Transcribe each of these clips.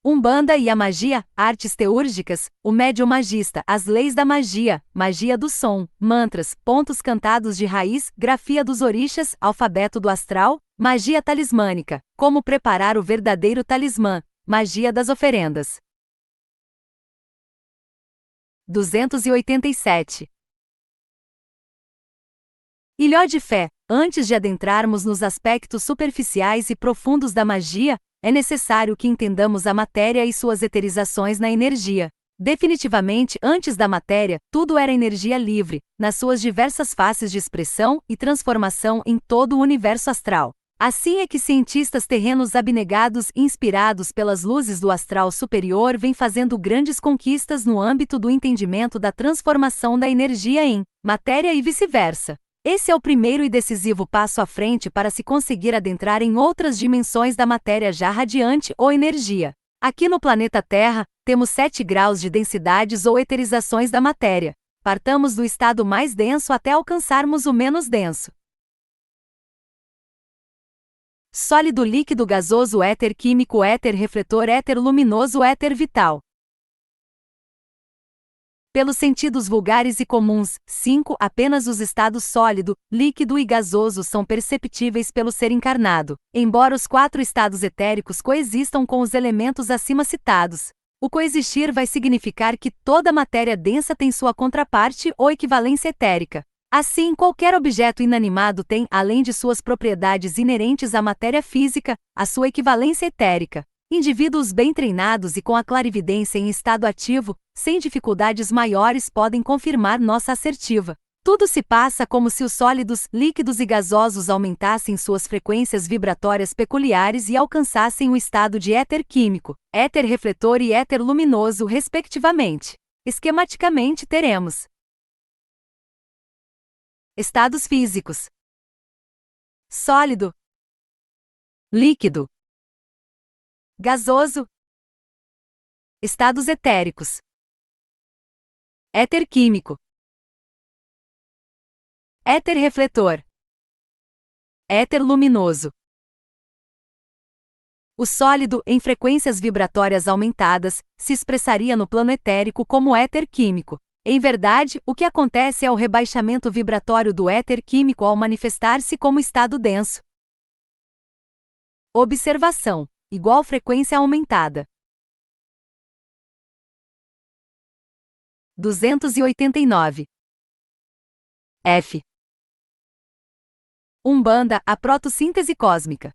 Umbanda e a magia, artes teúrgicas, o médium magista, as leis da magia, magia do som, mantras, pontos cantados de raiz, grafia dos orixás, alfabeto do astral, magia talismânica, como preparar o verdadeiro talismã, magia das oferendas. 287. Ilhó de fé, antes de adentrarmos nos aspectos superficiais e profundos da magia, é necessário que entendamos a matéria e suas eterizações na energia. Definitivamente, antes da matéria, tudo era energia livre, nas suas diversas faces de expressão e transformação em todo o universo astral. Assim é que cientistas terrenos abnegados e inspirados pelas luzes do astral superior vêm fazendo grandes conquistas no âmbito do entendimento da transformação da energia em matéria e vice-versa. Esse é o primeiro e decisivo passo à frente para se conseguir adentrar em outras dimensões da matéria já radiante ou energia. Aqui no planeta Terra, temos 7 graus de densidades ou eterizações da matéria. Partamos do estado mais denso até alcançarmos o menos denso. Sólido, líquido, gasoso, éter químico, éter refletor, éter luminoso, éter vital. Pelos sentidos vulgares e comuns, 5. Apenas os estados sólido, líquido e gasoso são perceptíveis pelo ser encarnado, embora os 4 estados etéricos coexistam com os elementos acima citados. O coexistir vai significar que toda matéria densa tem sua contraparte ou equivalência etérica. Assim, qualquer objeto inanimado tem, além de suas propriedades inerentes à matéria física, a sua equivalência etérica. Indivíduos bem treinados e com a clarividência em estado ativo, sem dificuldades maiores, podem confirmar nossa assertiva. Tudo se passa como se os sólidos, líquidos e gasosos aumentassem suas frequências vibratórias peculiares e alcançassem o estado de éter químico, éter refletor e éter luminoso, respectivamente. Esquematicamente teremos estados físicos: sólido, líquido, gasoso. Estados etéricos: éter químico, éter refletor, éter luminoso. O sólido, em frequências vibratórias aumentadas, se expressaria no plano etérico como éter químico. Em verdade, o que acontece é o rebaixamento vibratório do éter químico ao manifestar-se como estado denso. Observação: igual frequência aumentada. 289. F. Umbanda, a protossíntese cósmica.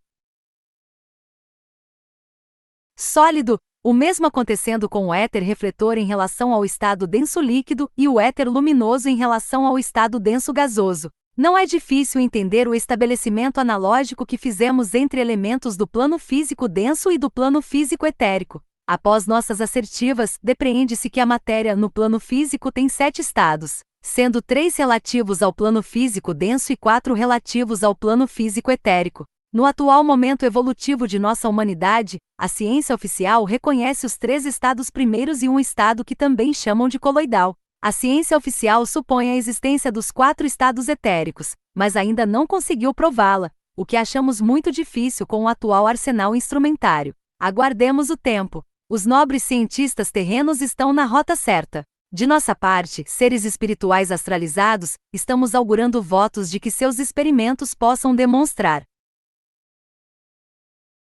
Sólido, o mesmo acontecendo com o éter refletor em relação ao estado denso líquido e o éter luminoso em relação ao estado denso gasoso. Não é difícil entender o estabelecimento analógico que fizemos entre elementos do plano físico denso e do plano físico etérico. Após nossas assertivas, depreende-se que a matéria no plano físico tem 7 estados, sendo 3 relativos ao plano físico denso e 4 relativos ao plano físico etérico. No atual momento evolutivo de nossa humanidade, a ciência oficial reconhece os 3 estados primeiros e um estado que também chamam de coloidal. A ciência oficial supõe a existência dos 4 estados etéricos, mas ainda não conseguiu prová-la, o que achamos muito difícil com o atual arsenal instrumentário. Aguardemos o tempo. Os nobres cientistas terrenos estão na rota certa. De nossa parte, seres espirituais astralizados, estamos augurando votos de que seus experimentos possam demonstrar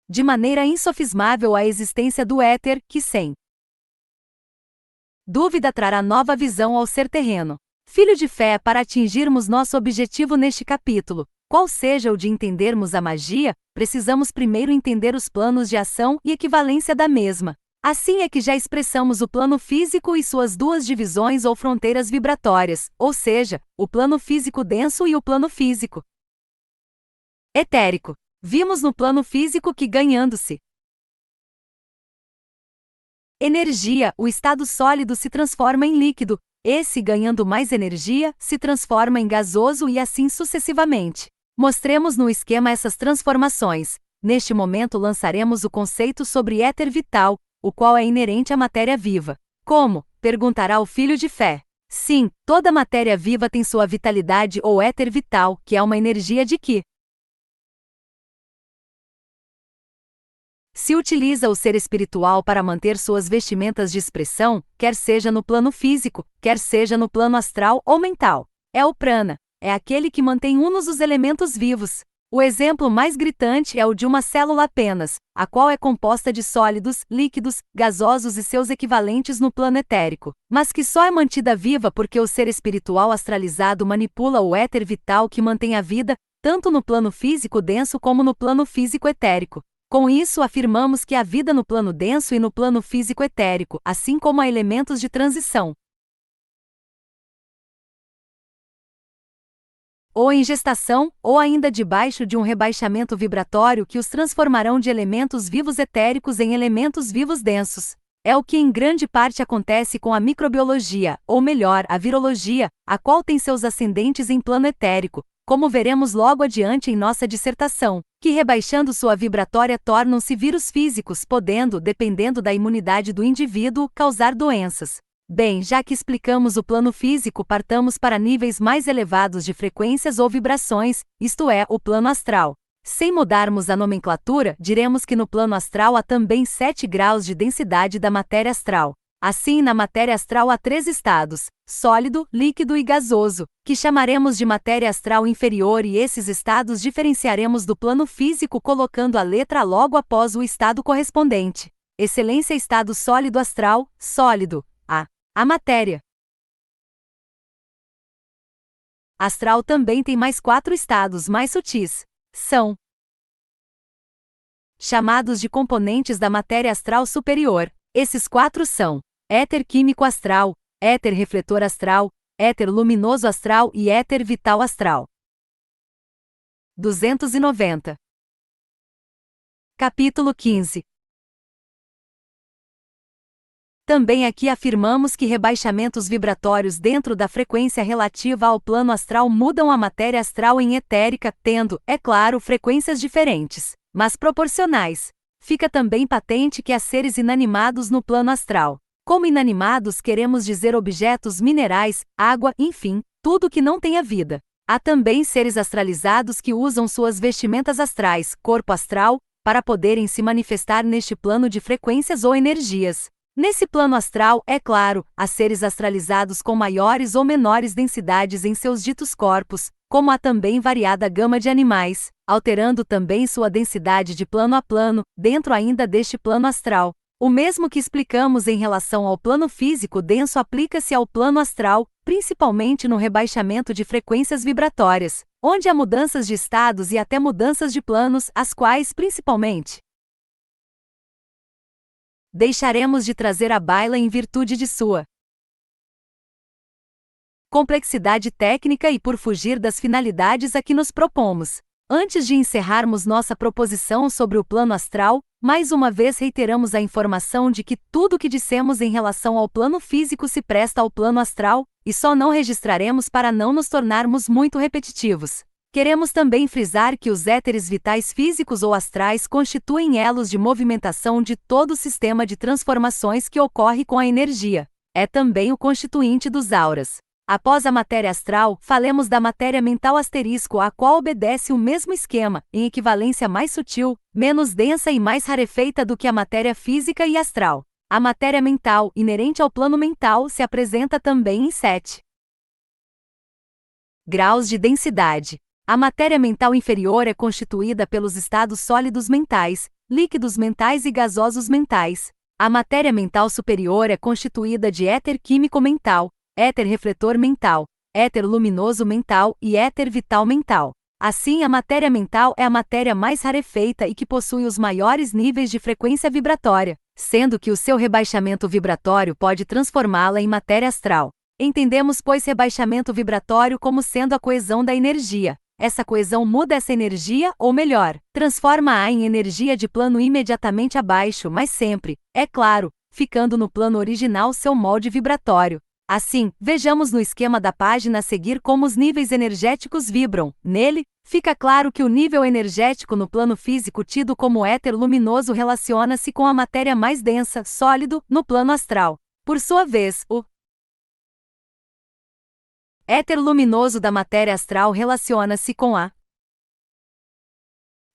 de maneira insofismável a existência do éter, que sem dúvida trará nova visão ao ser terreno. Filho de fé, para atingirmos nosso objetivo neste capítulo, qual seja o de entendermos a magia, precisamos primeiro entender os planos de ação e equivalência da mesma. Assim é que já expressamos o plano físico e suas 2 divisões ou fronteiras vibratórias, ou seja, o plano físico denso e o plano físico etérico. Vimos no plano físico que, ganhando-se energia, o estado sólido se transforma em líquido, esse, ganhando mais energia, se transforma em gasoso e assim sucessivamente. Mostremos no esquema essas transformações. Neste momento lançaremos o conceito sobre éter vital, o qual é inerente à matéria viva. Como? Perguntará o filho de fé. Sim, toda matéria viva tem sua vitalidade ou éter vital, que é uma energia de que Se utiliza o ser espiritual para manter suas vestimentas de expressão, quer seja no plano físico, quer seja no plano astral ou mental. É o prana, é aquele que mantém unos os elementos vivos. O exemplo mais gritante é o de uma célula apenas, a qual é composta de sólidos, líquidos, gasosos e seus equivalentes no plano etérico, mas que só é mantida viva porque o ser espiritual astralizado manipula o éter vital que mantém a vida, tanto no plano físico denso como no plano físico etérico. Com isso, afirmamos que há vida no plano denso e no plano físico etérico, assim como há elementos de transição. Ou em gestação, ou ainda debaixo de um rebaixamento vibratório que os transformarão de elementos vivos etéricos em elementos vivos densos. É o que em grande parte acontece com a microbiologia, ou melhor, a virologia, a qual tem seus ascendentes em plano etérico, como veremos logo adiante em nossa dissertação, que rebaixando sua vibratória tornam-se vírus físicos, podendo, dependendo da imunidade do indivíduo, causar doenças. Bem, já que explicamos o plano físico, partamos para níveis mais elevados de frequências ou vibrações, isto é, o plano astral. Sem mudarmos a nomenclatura, diremos que no plano astral há também 7 graus de densidade da matéria astral. Assim, na matéria astral há 3 estados, sólido, líquido e gasoso, que chamaremos de matéria astral inferior, e esses estados diferenciaremos do plano físico colocando a letra logo após o estado correspondente. Excelência estado sólido astral, sólido. A matéria astral também tem mais 4 estados mais sutis. São chamados de componentes da matéria astral superior. Esses 4 são éter químico astral, éter refletor astral, éter luminoso astral e éter vital astral. 290. Capítulo 15. Também aqui afirmamos que rebaixamentos vibratórios dentro da frequência relativa ao plano astral mudam a matéria astral em etérica, tendo, é claro, frequências diferentes, mas proporcionais. Fica também patente que há seres inanimados no plano astral. Como inanimados queremos dizer objetos minerais, água, enfim, tudo que não tenha vida. Há também seres astralizados que usam suas vestimentas astrais, corpo astral, para poderem se manifestar neste plano de frequências ou energias. Nesse plano astral, é claro, há seres astralizados com maiores ou menores densidades em seus ditos corpos, como há também variada gama de animais, alterando também sua densidade de plano a plano, dentro ainda deste plano astral. O mesmo que explicamos em relação ao plano físico denso aplica-se ao plano astral, principalmente no rebaixamento de frequências vibratórias, onde há mudanças de estados e até mudanças de planos, as quais, principalmente, deixaremos de trazer à baila em virtude de sua complexidade técnica e por fugir das finalidades a que nos propomos. Antes de encerrarmos nossa proposição sobre o plano astral, mais uma vez reiteramos a informação de que tudo o que dissemos em relação ao plano físico se presta ao plano astral, e só não registraremos para não nos tornarmos muito repetitivos. Queremos também frisar que os éteres vitais físicos ou astrais constituem elos de movimentação de todo o sistema de transformações que ocorre com a energia. É também o constituinte dos auras. Após a matéria astral, falemos da matéria mental asterisco, a qual obedece o mesmo esquema, em equivalência mais sutil, menos densa e mais rarefeita do que a matéria física e astral. A matéria mental, inerente ao plano mental, se apresenta também em 7 graus de densidade. A matéria mental inferior é constituída pelos estados sólidos mentais, líquidos mentais e gasosos mentais. A matéria mental superior é constituída de éter químico mental, éter refletor mental, éter luminoso mental e éter vital mental. Assim, a matéria mental é a matéria mais rarefeita e que possui os maiores níveis de frequência vibratória, sendo que o seu rebaixamento vibratório pode transformá-la em matéria astral. Entendemos, pois, rebaixamento vibratório como sendo a coesão da energia. Essa coesão muda essa energia, ou melhor, transforma-a em energia de plano imediatamente abaixo, mas sempre, é claro, ficando no plano original seu molde vibratório. Assim, vejamos no esquema da página a seguir como os níveis energéticos vibram. Nele, fica claro que o nível energético no plano físico tido como éter luminoso relaciona-se com a matéria mais densa, sólido, no plano astral. Por sua vez, o éter luminoso da matéria astral relaciona-se com a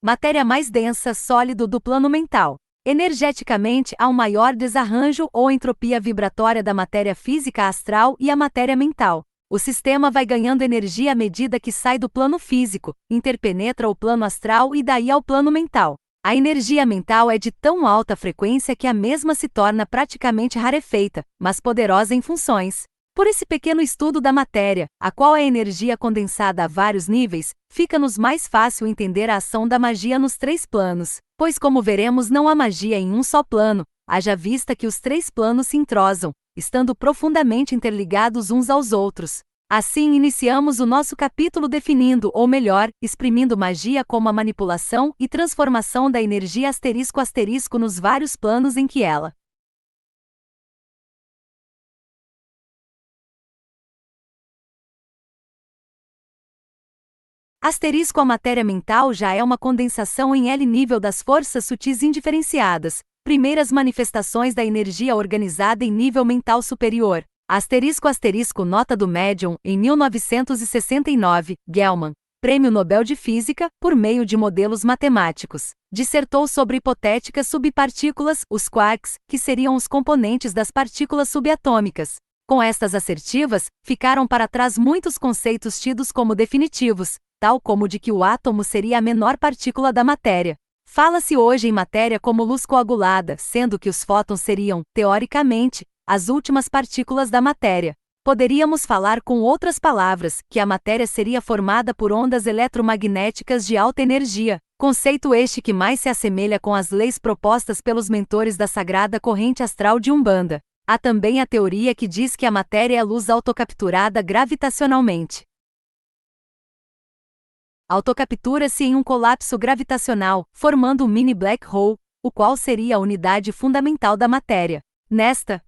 matéria mais densa, sólido do plano mental. Energeticamente, há um maior desarranjo ou entropia vibratória da matéria física astral e a matéria mental. O sistema vai ganhando energia à medida que sai do plano físico, interpenetra o plano astral e daí ao plano mental. A energia mental é de tão alta frequência que a mesma se torna praticamente rarefeita, mas poderosa em funções. Por esse pequeno estudo da matéria, a qual é energia condensada a vários níveis, fica-nos mais fácil entender a ação da magia nos 3 planos, pois como veremos não há magia em um só plano, haja vista que os 3 planos se entrosam, estando profundamente interligados uns aos outros. Assim iniciamos o nosso capítulo definindo, ou melhor, exprimindo magia como a manipulação e transformação da energia ** nos vários planos em que ela * a matéria mental já é uma condensação em L nível das forças sutis indiferenciadas, primeiras manifestações da energia organizada em nível mental superior. Nota do médium, em 1969, Gell-Mann, Prêmio Nobel de Física, por meio de modelos matemáticos, dissertou sobre hipotéticas subpartículas, os quarks, que seriam os componentes das partículas subatômicas. Com estas assertivas, ficaram para trás muitos conceitos tidos como definitivos, tal como o de que o átomo seria a menor partícula da matéria. Fala-se hoje em matéria como luz coagulada, sendo que os fótons seriam, teoricamente, as últimas partículas da matéria. Poderíamos falar com outras palavras, que a matéria seria formada por ondas eletromagnéticas de alta energia, conceito este que mais se assemelha com as leis propostas pelos mentores da sagrada corrente astral de Umbanda. Há também a teoria que diz que a matéria é luz autocapturada gravitacionalmente. Autocaptura-se em um colapso gravitacional, formando um mini black hole, o qual seria a unidade fundamental da matéria. Nesta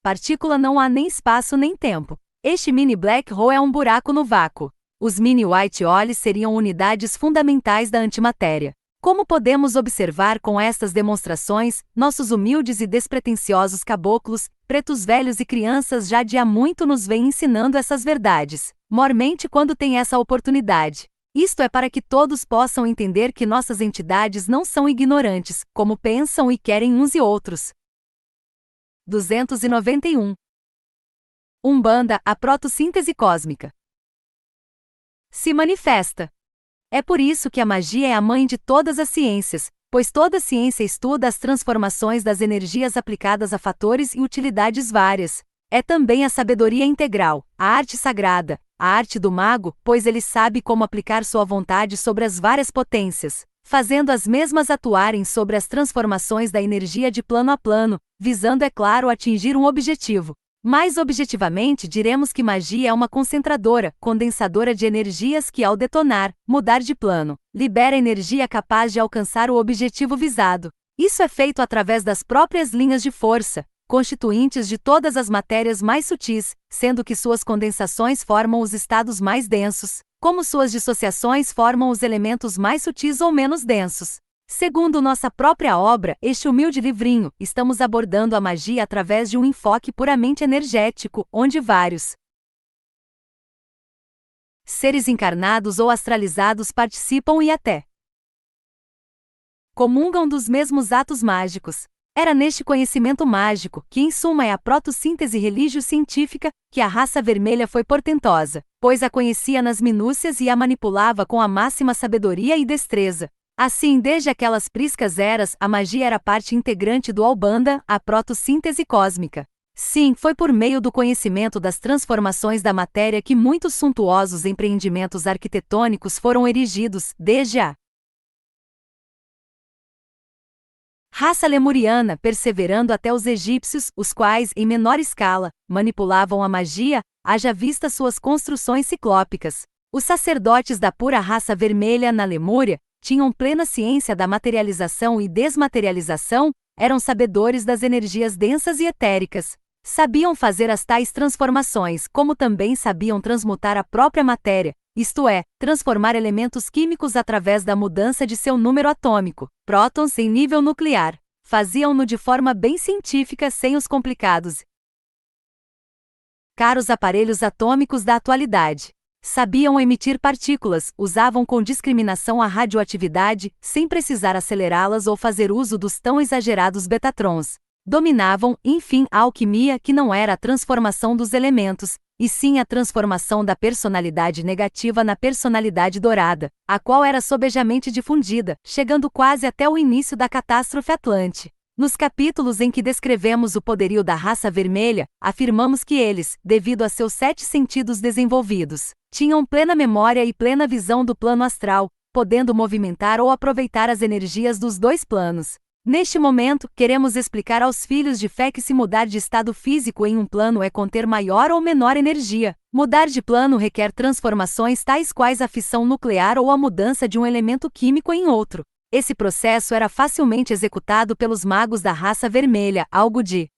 partícula não há nem espaço nem tempo. Este mini black hole é um buraco no vácuo. Os mini white holes seriam unidades fundamentais da antimatéria. Como podemos observar com estas demonstrações, nossos humildes e despretensiosos caboclos, pretos velhos e crianças já de há muito nos vêm ensinando essas verdades, mormente quando tem essa oportunidade. Isto é para que todos possam entender que nossas entidades não são ignorantes, como pensam e querem uns e outros. 291. Umbanda, a protossíntese cósmica se manifesta. É por isso que a magia é a mãe de todas as ciências, pois toda ciência estuda as transformações das energias aplicadas a fatores e utilidades várias. É também a sabedoria integral, a arte sagrada, a arte do mago, pois ele sabe como aplicar sua vontade sobre as várias potências, fazendo as mesmas atuarem sobre as transformações da energia de plano a plano, visando, é claro, atingir um objetivo. Mais objetivamente, diremos que magia é uma concentradora, condensadora de energias que, ao detonar, mudar de plano, libera energia capaz de alcançar o objetivo visado. Isso é feito através das próprias linhas de força, constituintes de todas as matérias mais sutis, sendo que suas condensações formam os estados mais densos, como suas dissociações formam os elementos mais sutis ou menos densos. Segundo nossa própria obra, este humilde livrinho, estamos abordando a magia através de um enfoque puramente energético, onde vários seres encarnados ou astralizados participam e até comungam dos mesmos atos mágicos. Era neste conhecimento mágico, que em suma é a protossíntese religio-científica, que a raça vermelha foi portentosa, pois a conhecia nas minúcias e a manipulava com a máxima sabedoria e destreza. Assim, desde aquelas priscas eras, a magia era parte integrante do Umbanda, a protossíntese cósmica. Sim, foi por meio do conhecimento das transformações da matéria que muitos suntuosos empreendimentos arquitetônicos foram erigidos, desde a raça lemuriana, perseverando até os egípcios, os quais, em menor escala, manipulavam a magia, haja vista suas construções ciclópicas. Os sacerdotes da pura raça vermelha na Lemúria tinham plena ciência da materialização e desmaterialização, eram sabedores das energias densas e etéricas. Sabiam fazer as tais transformações, como também sabiam transmutar a própria matéria, isto é, transformar elementos químicos através da mudança de seu número atômico, prótons em nível nuclear. Faziam-no de forma bem científica sem os complicados caros aparelhos atômicos da atualidade. Sabiam emitir partículas, usavam com discriminação a radioatividade, sem precisar acelerá-las ou fazer uso dos tão exagerados betatrons. Dominavam, enfim, a alquimia, que não era a transformação dos elementos, e sim a transformação da personalidade negativa na personalidade dourada, a qual era sobejamente difundida, chegando quase até o início da catástrofe Atlante. Nos capítulos em que descrevemos o poderio da raça vermelha, afirmamos que eles, devido a seus 7 sentidos desenvolvidos, tinham plena memória e plena visão do plano astral, podendo movimentar ou aproveitar as energias dos 2 planos. Neste momento, queremos explicar aos filhos de fé que se mudar de estado físico em um plano é conter maior ou menor energia. Mudar de plano requer transformações tais quais a fissão nuclear ou a mudança de um elemento químico em outro. Esse processo era facilmente executado pelos magos da raça vermelha, algo de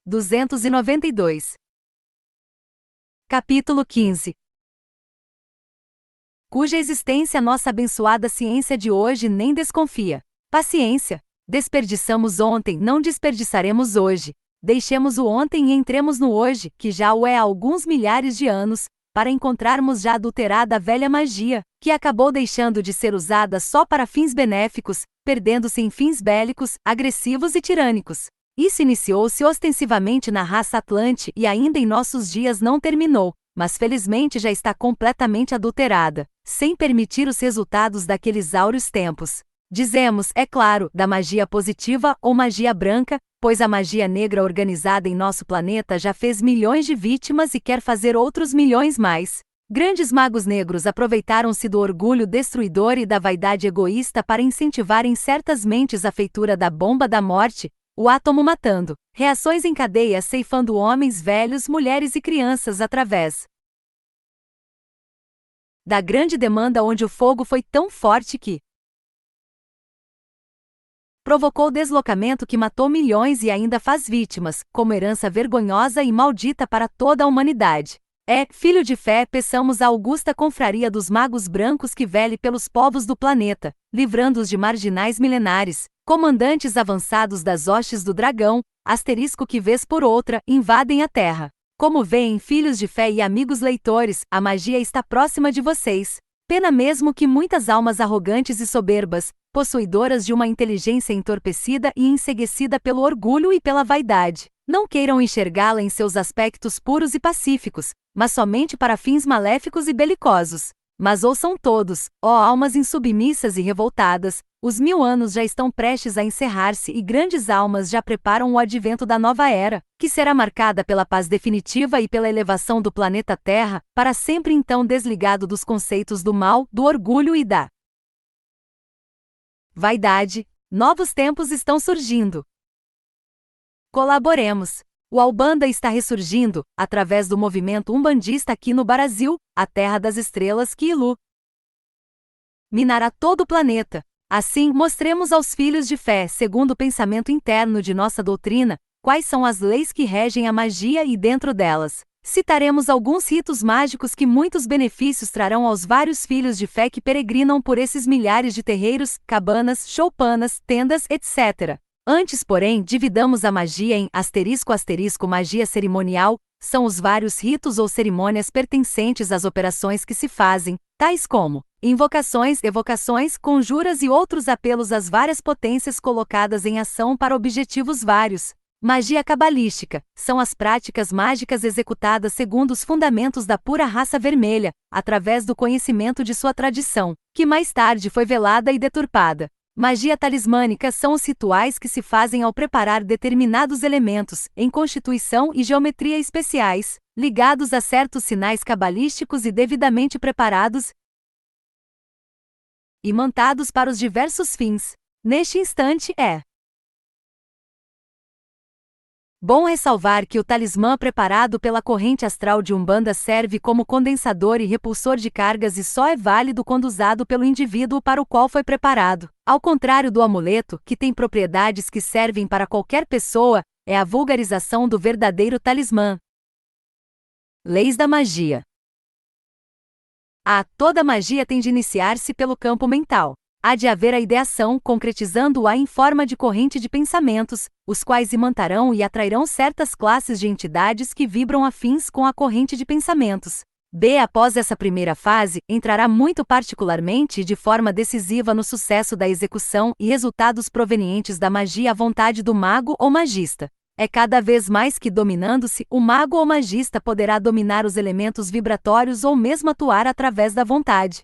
292. Capítulo 15. Cuja existência nossa abençoada ciência de hoje nem desconfia. Paciência. Desperdiçamos ontem, não desperdiçaremos hoje. Deixemos o ontem e entremos no hoje, que já o é há alguns milhares de anos, para encontrarmos já adulterada a velha magia, que acabou deixando de ser usada só para fins benéficos, perdendo-se em fins bélicos, agressivos e tirânicos. Isso iniciou-se ostensivamente na raça Atlante e ainda em nossos dias não terminou, mas felizmente já está completamente adulterada, sem permitir os resultados daqueles áureos tempos. Dizemos, é claro, da magia positiva ou magia branca, pois a magia negra organizada em nosso planeta já fez milhões de vítimas e quer fazer outros milhões mais. Grandes magos negros aproveitaram-se do orgulho destruidor e da vaidade egoísta para incentivar em certas mentes a feitura da bomba da morte, o átomo matando, reações em cadeia ceifando homens velhos, mulheres e crianças através da grande demanda, onde o fogo foi tão forte que provocou deslocamento que matou milhões e ainda faz vítimas, como herança vergonhosa e maldita para toda a humanidade. Filho de fé, peçamos à augusta confraria dos magos brancos que vele pelos povos do planeta, livrando-os de marginais milenares, comandantes avançados das hostes do dragão, asterisco que vez por outra, invadem a terra. Como veem, filhos de fé e amigos leitores, a magia está próxima de vocês. Pena mesmo que muitas almas arrogantes e soberbas, possuidoras de uma inteligência entorpecida e enceguecida pelo orgulho e pela vaidade, não queiram enxergá-la em seus aspectos puros e pacíficos, mas somente para fins maléficos e belicosos. Mas ouçam todos, ó almas insubmissas e revoltadas, os 1000 anos já estão prestes a encerrar-se e grandes almas já preparam o advento da nova era, que será marcada pela paz definitiva e pela elevação do planeta Terra, para sempre então desligado dos conceitos do mal, do orgulho e da vaidade. Novos tempos estão surgindo. Colaboremos. O Albanda está ressurgindo, através do movimento umbandista aqui no Brasil, a terra das estrelas que iluminará todo o planeta. Assim, mostremos aos filhos de fé, segundo o pensamento interno de nossa doutrina, quais são as leis que regem a magia e dentro delas citaremos alguns ritos mágicos que muitos benefícios trarão aos vários filhos de fé que peregrinam por esses milhares de terreiros, cabanas, choupanas, tendas, etc. Antes, porém, dividamos a magia em magia cerimonial, são os vários ritos ou cerimônias pertencentes às operações que se fazem, tais como invocações, evocações, conjuras e outros apelos às várias potências colocadas em ação para objetivos vários. Magia cabalística, são as práticas mágicas executadas segundo os fundamentos da pura raça vermelha, através do conhecimento de sua tradição, que mais tarde foi velada e deturpada. Magia talismânica são os rituais que se fazem ao preparar determinados elementos, em constituição e geometria especiais, ligados a certos sinais cabalísticos e devidamente preparados e montados para os diversos fins. Neste instante é bom ressalvar que o talismã preparado pela corrente astral de Umbanda serve como condensador e repulsor de cargas e só é válido quando usado pelo indivíduo para o qual foi preparado. Ao contrário do amuleto, que tem propriedades que servem para qualquer pessoa, é a vulgarização do verdadeiro talismã. Leis da magia. Toda magia tem de iniciar-se pelo campo mental. há de haver a ideação, concretizando-a em forma de corrente de pensamentos, os quais imantarão e atrairão certas classes de entidades que vibram afins com a corrente de pensamentos. B. Após essa primeira fase, entrará muito particularmente e de forma decisiva no sucesso da execução e resultados provenientes da magia à vontade do mago ou magista. É cada vez mais que, dominando-se, o mago ou magista poderá dominar os elementos vibratórios ou mesmo atuar através da vontade.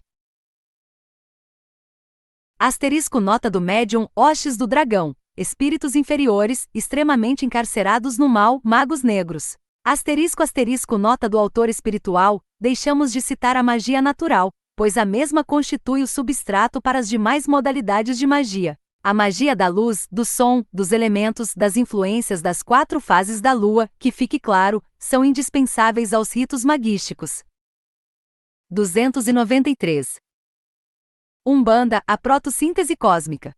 Asterisco nota do médium, hostes do dragão, espíritos inferiores, extremamente encarcerados no mal, magos negros. Asterisco nota do autor espiritual, deixamos de citar a magia natural, pois a mesma constitui o substrato para as demais modalidades de magia. A magia da luz, do som, dos elementos, das influências das 4 fases da lua, que fique claro, são indispensáveis aos ritos magísticos. 293. Umbanda, a protossíntese cósmica.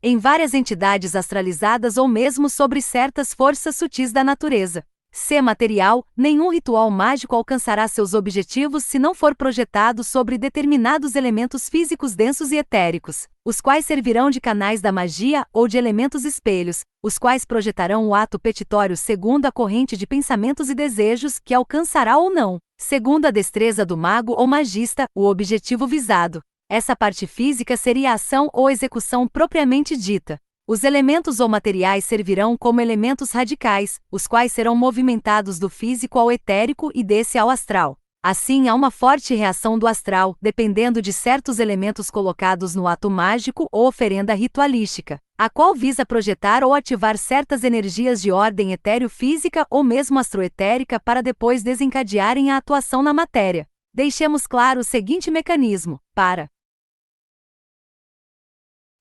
Em várias entidades astralizadas ou mesmo sobre certas forças sutis da natureza. C. Material, nenhum ritual mágico alcançará seus objetivos se não for projetado sobre determinados elementos físicos densos e etéricos, os quais servirão de canais da magia ou de elementos espelhos, os quais projetarão o ato petitório segundo a corrente de pensamentos e desejos que alcançará ou não, segundo a destreza do mago ou magista, o objetivo visado. Essa parte física seria a ação ou execução propriamente dita. Os elementos ou materiais servirão como elementos radicais, os quais serão movimentados do físico ao etérico e desse ao astral. Assim, há uma forte reação do astral, dependendo de certos elementos colocados no ato mágico ou oferenda ritualística, a qual visa projetar ou ativar certas energias de ordem etéreo-física ou mesmo astroetérica para depois desencadearem a atuação na matéria. Deixemos claro o seguinte mecanismo: para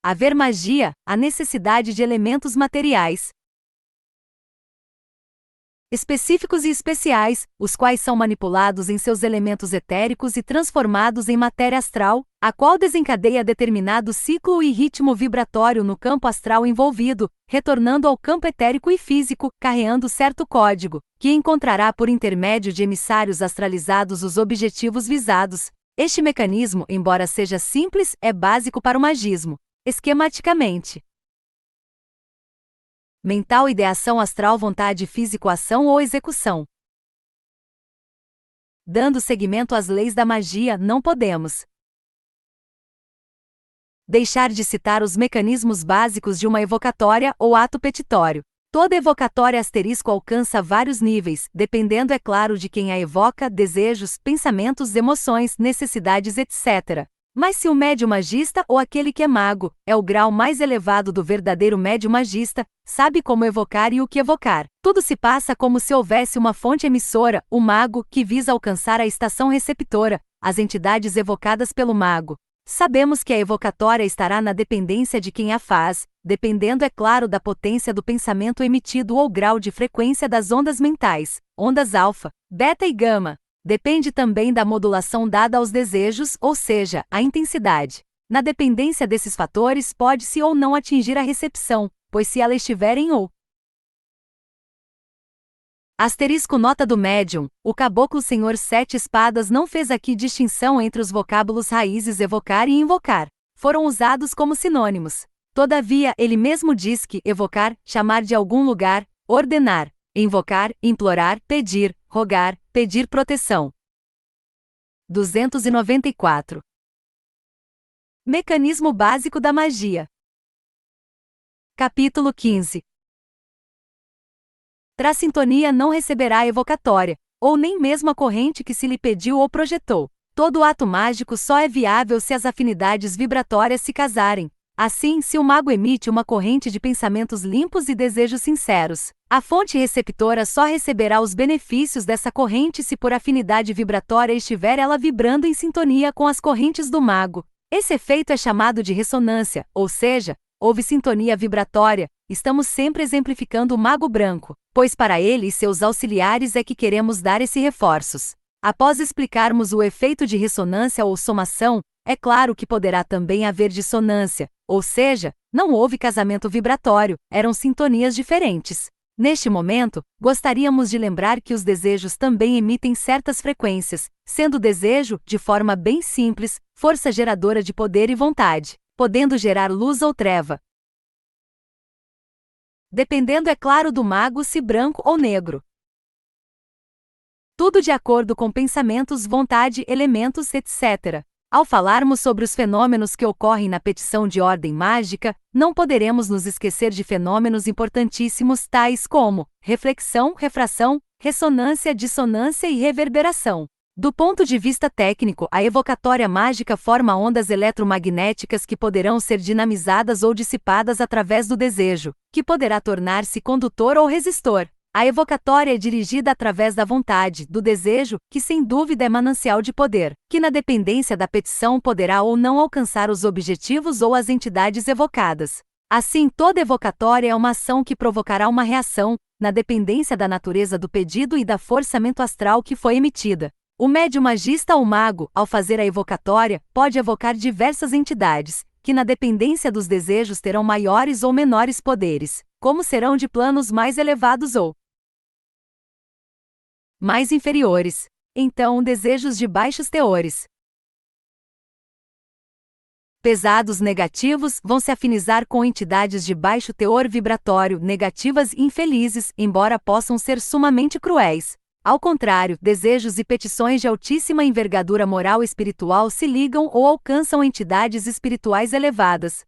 haver magia, há necessidade de elementos materiais específicos e especiais, os quais são manipulados em seus elementos etéricos e transformados em matéria astral, a qual desencadeia determinado ciclo e ritmo vibratório no campo astral envolvido, retornando ao campo etérico e físico, carreando certo código, que encontrará por intermédio de emissários astralizados os objetivos visados. Este mecanismo, embora seja simples, é básico para o magismo. Esquematicamente: mental, ideação, astral, vontade, físico, ação ou execução. Dando seguimento às leis da magia, não podemos deixar de citar os mecanismos básicos de uma evocatória ou ato petitório. Toda evocatória asterisco alcança vários níveis, dependendo, é claro, de quem a evoca, desejos, pensamentos, emoções, necessidades, etc. Mas se o médium magista ou aquele que é mago, é o grau mais elevado do verdadeiro médium magista, sabe como evocar e o que evocar. Tudo se passa como se houvesse uma fonte emissora, o mago, que visa alcançar a estação receptora, as entidades evocadas pelo mago. Sabemos que a evocatória estará na dependência de quem a faz, dependendo, é claro, da potência do pensamento emitido ou grau de frequência das ondas mentais, ondas alfa, beta e gama. Depende também da modulação dada aos desejos, ou seja, a intensidade. Na dependência desses fatores pode-se ou não atingir a recepção, pois se ela estiver em ou. Asterisco nota do médium, o caboclo senhor sete espadas não fez aqui distinção entre os vocábulos raízes evocar e invocar. Foram usados como sinônimos. Todavia, ele mesmo diz que evocar, chamar de algum lugar, ordenar, invocar, implorar, pedir, rogar, pedir proteção. 294. Mecanismo básico da magia. Capítulo 15. Tras sintonia não receberá a evocatória, ou nem mesmo a corrente que se lhe pediu ou projetou. Todo ato mágico só é viável se as afinidades vibratórias se casarem. Assim, se o mago emite uma corrente de pensamentos limpos e desejos sinceros, a fonte receptora só receberá os benefícios dessa corrente se por afinidade vibratória estiver ela vibrando em sintonia com as correntes do mago. Esse efeito é chamado de ressonância, ou seja, houve sintonia vibratória. Estamos sempre exemplificando o mago branco, pois para ele e seus auxiliares é que queremos dar esses reforços. Após explicarmos o efeito de ressonância ou somação, é claro que poderá também haver dissonância, ou seja, não houve casamento vibratório, eram sintonias diferentes. Neste momento, gostaríamos de lembrar que os desejos também emitem certas frequências, sendo o desejo, de forma bem simples, força geradora de poder e vontade, podendo gerar luz ou treva. Dependendo, é claro, do mago, se branco ou negro. Tudo de acordo com pensamentos, vontade, elementos, etc. Ao falarmos sobre os fenômenos que ocorrem na petição de ordem mágica, não poderemos nos esquecer de fenômenos importantíssimos tais como reflexão, refração, ressonância, dissonância e reverberação. Do ponto de vista técnico, a evocatória mágica forma ondas eletromagnéticas que poderão ser dinamizadas ou dissipadas através do desejo, que poderá tornar-se condutor ou resistor. A evocatória é dirigida através da vontade, do desejo, que sem dúvida é manancial de poder, que na dependência da petição poderá ou não alcançar os objetivos ou as entidades evocadas. Assim, toda evocatória é uma ação que provocará uma reação, na dependência da natureza do pedido e da forçamento astral que foi emitida. O médium magista ou mago, ao fazer a evocatória, pode evocar diversas entidades, que na dependência dos desejos terão maiores ou menores poderes, como serão de planos mais elevados ou mais inferiores. Então, desejos de baixos teores, pesados negativos, vão se afinizar com entidades de baixo teor vibratório, negativas e infelizes, embora possam ser sumamente cruéis. Ao contrário, desejos e petições de altíssima envergadura moral e espiritual se ligam ou alcançam entidades espirituais elevadas,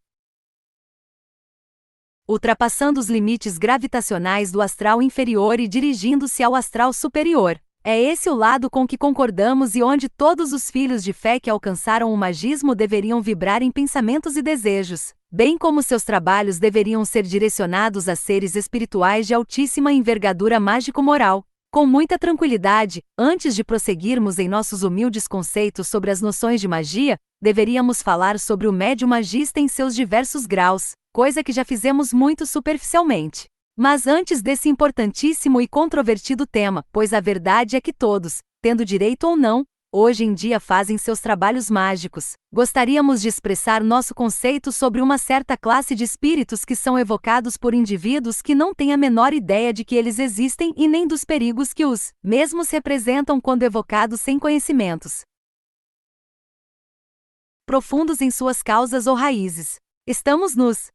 ultrapassando os limites gravitacionais do astral inferior e dirigindo-se ao astral superior. É esse o lado com que concordamos e onde todos os filhos de fé que alcançaram o magismo deveriam vibrar em pensamentos e desejos, bem como seus trabalhos deveriam ser direcionados a seres espirituais de altíssima envergadura mágico-moral. Com muita tranquilidade, antes de prosseguirmos em nossos humildes conceitos sobre as noções de magia, deveríamos falar sobre o médium magista em seus diversos graus, coisa que já fizemos muito superficialmente. Mas antes desse importantíssimo e controvertido tema, pois a verdade é que todos, tendo direito ou não, hoje em dia fazem seus trabalhos mágicos, gostaríamos de expressar nosso conceito sobre uma certa classe de espíritos que são evocados por indivíduos que não têm a menor ideia de que eles existem e nem dos perigos que os mesmos representam quando evocados sem conhecimentos profundos em suas causas ou raízes. Estamos nos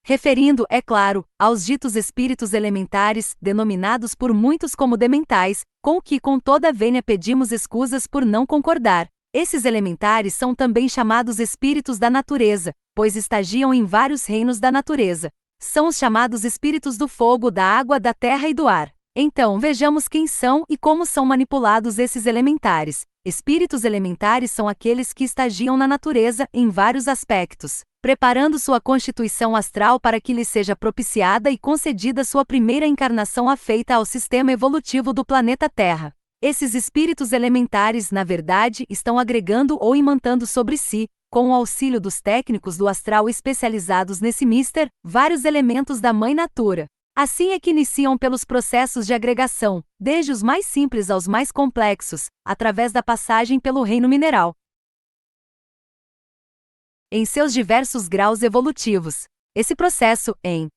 referindo, é claro, aos ditos espíritos elementares, denominados por muitos como dementais, com o que com toda a vênia pedimos escusas por não concordar. Esses elementares são também chamados espíritos da natureza, pois estagiam em vários reinos da natureza. São os chamados espíritos do fogo, da água, da terra e do ar. Então, vejamos quem são e como são manipulados esses elementares. Espíritos elementares são aqueles que estagiam na natureza em vários aspectos, preparando sua constituição astral para que lhe seja propiciada e concedida sua primeira encarnação afeita ao sistema evolutivo do planeta Terra. Esses espíritos elementares, na verdade, estão agregando ou imantando sobre si, com o auxílio dos técnicos do astral especializados nesse mister, vários elementos da Mãe Natura. Assim é que iniciam pelos processos de agregação, desde os mais simples aos mais complexos, através da passagem pelo reino mineral, em seus diversos graus evolutivos. Esse processo, em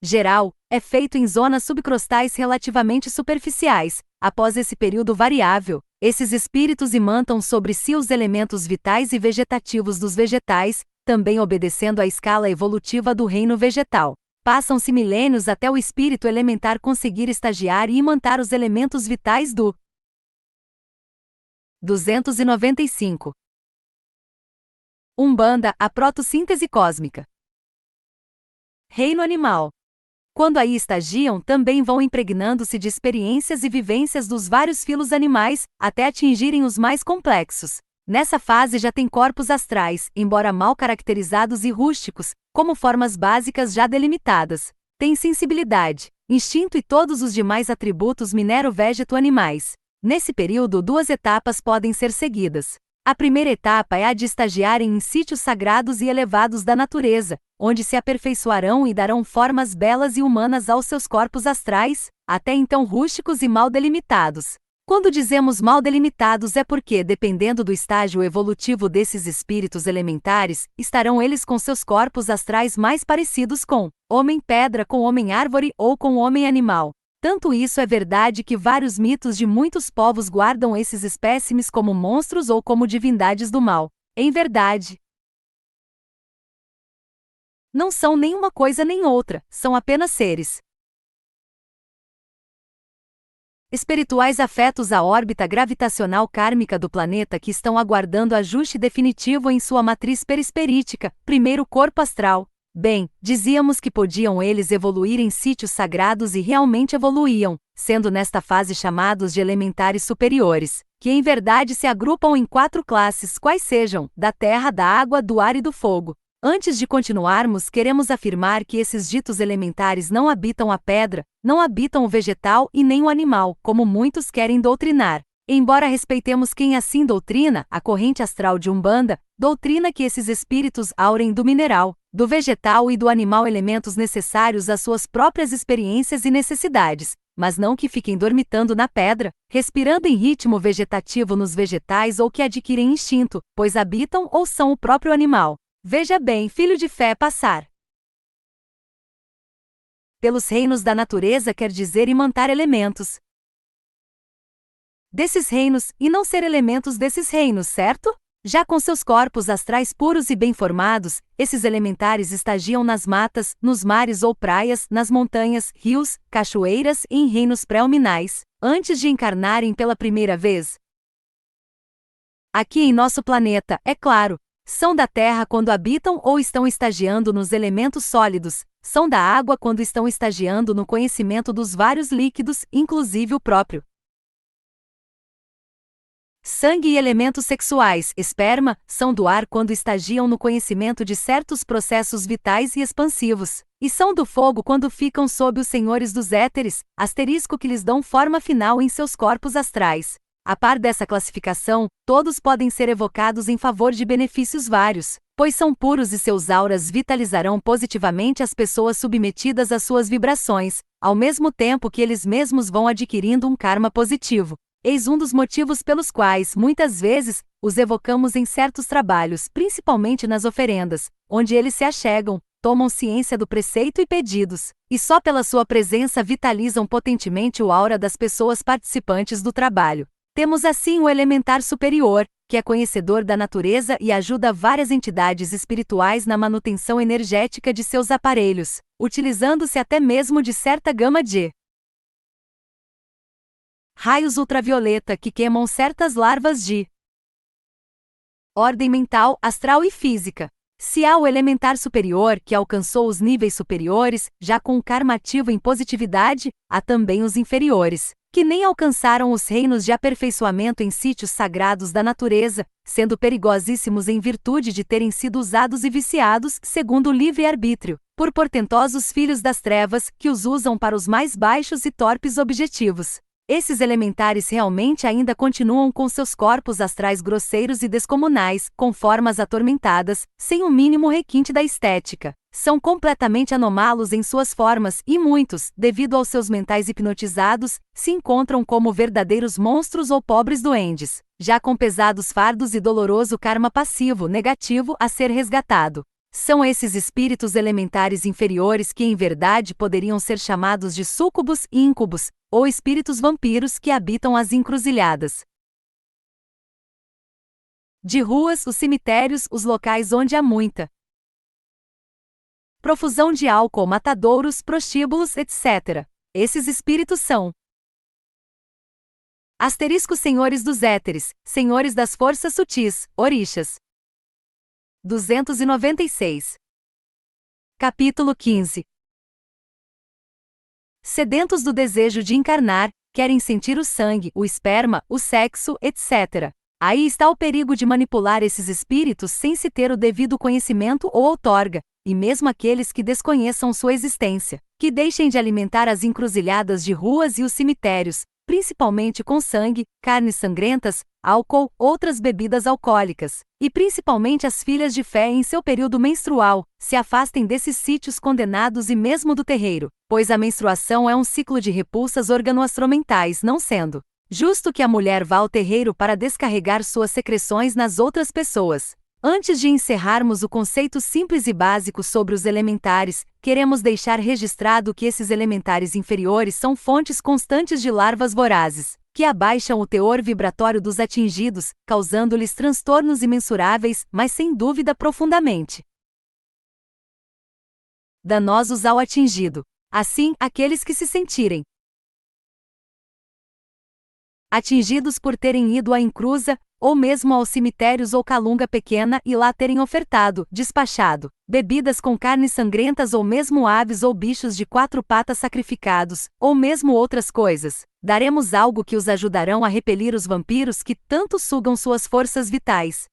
geral, é feito em zonas subcrostais relativamente superficiais. Após esse período variável, esses espíritos imantam sobre si os elementos vitais e vegetativos dos vegetais, também obedecendo à escala evolutiva do reino vegetal. Passam-se milênios até o espírito elementar conseguir estagiar e imantar os elementos vitais do 295. Umbanda, a protossíntese cósmica. Reino animal. Quando aí estagiam, também vão impregnando-se de experiências e vivências dos vários filos animais, até atingirem os mais complexos. Nessa fase já tem corpos astrais, embora mal caracterizados e rústicos, como formas básicas já delimitadas. Tem sensibilidade, instinto e todos os demais atributos minero-vegeto-animais. Nesse período, duas etapas podem ser seguidas. A primeira etapa é a de estagiarem em sítios sagrados e elevados da natureza, onde se aperfeiçoarão e darão formas belas e humanas aos seus corpos astrais, até então rústicos e mal delimitados. Quando dizemos mal delimitados é porque, dependendo do estágio evolutivo desses espíritos elementares, estarão eles com seus corpos astrais mais parecidos com homem-pedra, com homem-árvore ou com homem-animal. Tanto isso é verdade que vários mitos de muitos povos guardam esses espécimes como monstros ou como divindades do mal. Em verdade, não são nenhuma coisa nem outra, são apenas seres espirituais afetos à órbita gravitacional kármica do planeta que estão aguardando ajuste definitivo em sua matriz perispirítica, primeiro corpo astral. Bem, dizíamos que podiam eles evoluir em sítios sagrados e realmente evoluíam, sendo nesta fase chamados de elementares superiores, que em verdade se agrupam em 4 classes, quais sejam, da terra, da água, do ar e do fogo. Antes de continuarmos, queremos afirmar que esses ditos elementares não habitam a pedra, não habitam o vegetal e nem o animal, como muitos querem doutrinar. Embora respeitemos quem assim doutrina, a corrente astral de Umbanda doutrina que esses espíritos aurem do mineral, do vegetal e do animal elementos necessários às suas próprias experiências e necessidades, mas não que fiquem dormitando na pedra, respirando em ritmo vegetativo nos vegetais ou que adquirem instinto, pois habitam ou são o próprio animal. Veja bem, filho de fé, passar pelos reinos da natureza quer dizer imantar elementos desses reinos, e não ser elementos desses reinos, certo? Já com seus corpos astrais puros e bem formados, esses elementares estagiam nas matas, nos mares ou praias, nas montanhas, rios, cachoeiras e em reinos pré-luminais, antes de encarnarem pela primeira vez aqui em nosso planeta, é claro. São da terra quando habitam ou estão estagiando nos elementos sólidos, são da água quando estão estagiando no conhecimento dos vários líquidos, inclusive o próprio sangue e elementos sexuais, esperma, são do ar quando estagiam no conhecimento de certos processos vitais e expansivos, e são do fogo quando ficam sob os senhores dos éteres, asterisco que lhes dão forma final em seus corpos astrais. A par dessa classificação, todos podem ser evocados em favor de benefícios vários, pois são puros e seus auras vitalizarão positivamente as pessoas submetidas às suas vibrações, ao mesmo tempo que eles mesmos vão adquirindo um karma positivo. Eis um dos motivos pelos quais, muitas vezes, os evocamos em certos trabalhos, principalmente nas oferendas, onde eles se achegam, tomam ciência do preceito e pedidos, e só pela sua presença vitalizam potentemente o aura das pessoas participantes do trabalho. Temos assim o elementar superior, que é conhecedor da natureza e ajuda várias entidades espirituais na manutenção energética de seus aparelhos, utilizando-se até mesmo de certa gama de raios ultravioleta que queimam certas larvas de ordem mental, astral e física. Se há o elementar superior que alcançou os níveis superiores, já com o karma ativo em positividade, há também os inferiores, que nem alcançaram os reinos de aperfeiçoamento em sítios sagrados da natureza, sendo perigosíssimos em virtude de terem sido usados e viciados, segundo o livre-arbítrio, por portentosos filhos das trevas, que os usam para os mais baixos e torpes objetivos. Esses elementares realmente ainda continuam com seus corpos astrais grosseiros e descomunais, com formas atormentadas, sem o mínimo requinte da estética. São completamente anômalos em suas formas e muitos, devido aos seus mentais hipnotizados, se encontram como verdadeiros monstros ou pobres duendes, já com pesados fardos e doloroso karma passivo negativo a ser resgatado. São esses espíritos elementares inferiores que em verdade poderiam ser chamados de súcubos e íncubos, ou espíritos vampiros que habitam as encruzilhadas de ruas, os cemitérios, os locais onde há muita profusão de álcool, matadouros, prostíbulos, etc. Esses espíritos são asterisco senhores dos éteres, senhores das forças sutis, orixás. 296. Capítulo 15. Sedentos do desejo de encarnar, querem sentir o sangue, o esperma, o sexo, etc. Aí está o perigo de manipular esses espíritos sem se ter o devido conhecimento ou outorga, e mesmo aqueles que desconheçam sua existência, que deixem de alimentar as encruzilhadas de ruas e os cemitérios, principalmente com sangue, carnes sangrentas, álcool, outras bebidas alcoólicas, e principalmente as filhas de fé em seu período menstrual, se afastem desses sítios condenados e mesmo do terreiro, pois a menstruação é um ciclo de repulsas organoastromentais, não sendo Justo que a mulher vá ao terreiro para descarregar suas secreções nas outras pessoas. Antes de encerrarmos o conceito simples e básico sobre os elementares, queremos deixar registrado que esses elementares inferiores são fontes constantes de larvas vorazes, que abaixam o teor vibratório dos atingidos, causando-lhes transtornos imensuráveis, mas sem dúvida profundamente danosos ao atingido. Assim, aqueles que se sentirem atingidos por terem ido à encruza, ou mesmo aos cemitérios ou calunga pequena e lá terem ofertado, despachado, bebidas com carnes sangrentas ou mesmo aves ou bichos de 4 patas sacrificados, ou mesmo outras coisas, daremos algo que os ajudarão a repelir os vampiros que tanto sugam suas forças vitais.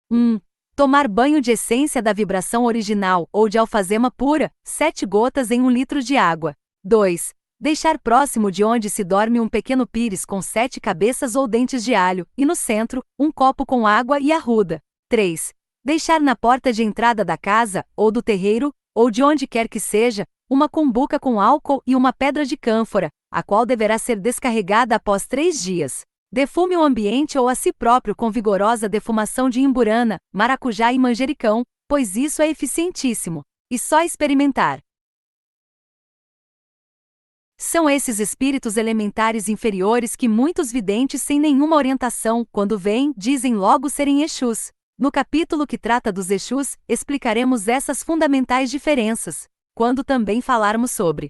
1. Tomar banho de essência da vibração original ou de alfazema pura, 7 gotas em 1 litro de água. 2. Deixar próximo de onde se dorme um pequeno pires com 7 cabeças ou dentes de alho, e no centro, um copo com água e arruda. 3. Deixar na porta de entrada da casa, ou do terreiro, ou de onde quer que seja, uma cumbuca com álcool e uma pedra de cânfora, a qual deverá ser descarregada após 3 dias. Defume o ambiente ou a si próprio com vigorosa defumação de imburana, maracujá e manjericão, pois isso é eficientíssimo. E só experimentar. São esses espíritos elementares inferiores que muitos videntes sem nenhuma orientação, quando veem, dizem logo serem Exus. No capítulo que trata dos Exus, explicaremos essas fundamentais diferenças, quando também falarmos sobre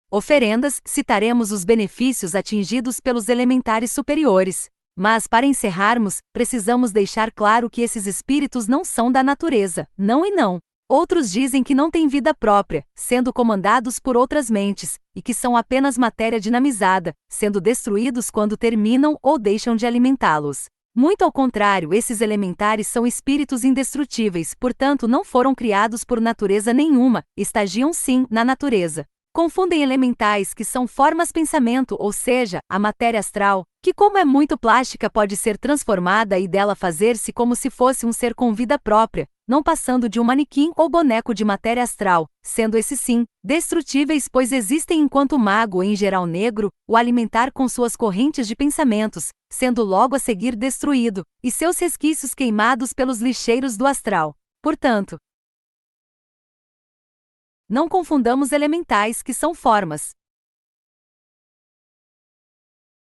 oferendas, citaremos os benefícios atingidos pelos elementares superiores. Mas para encerrarmos, precisamos deixar claro que esses espíritos não são da natureza, não e não. Outros dizem que não têm vida própria, sendo comandados por outras mentes, e que são apenas matéria dinamizada, sendo destruídos quando terminam ou deixam de alimentá-los. Muito ao contrário, esses elementares são espíritos indestrutíveis, portanto não foram criados por natureza nenhuma, estagiam sim na natureza. Confundem elementais que são formas pensamento, ou seja, a matéria astral, que como é muito plástica pode ser transformada e dela fazer-se como se fosse um ser com vida própria, não passando de um manequim ou boneco de matéria astral, sendo esses sim, destrutíveis pois existem enquanto o mago em geral negro, o alimentar com suas correntes de pensamentos, sendo logo a seguir destruído, e seus resquícios queimados pelos lixeiros do astral. Portanto, não confundamos elementais que são formas.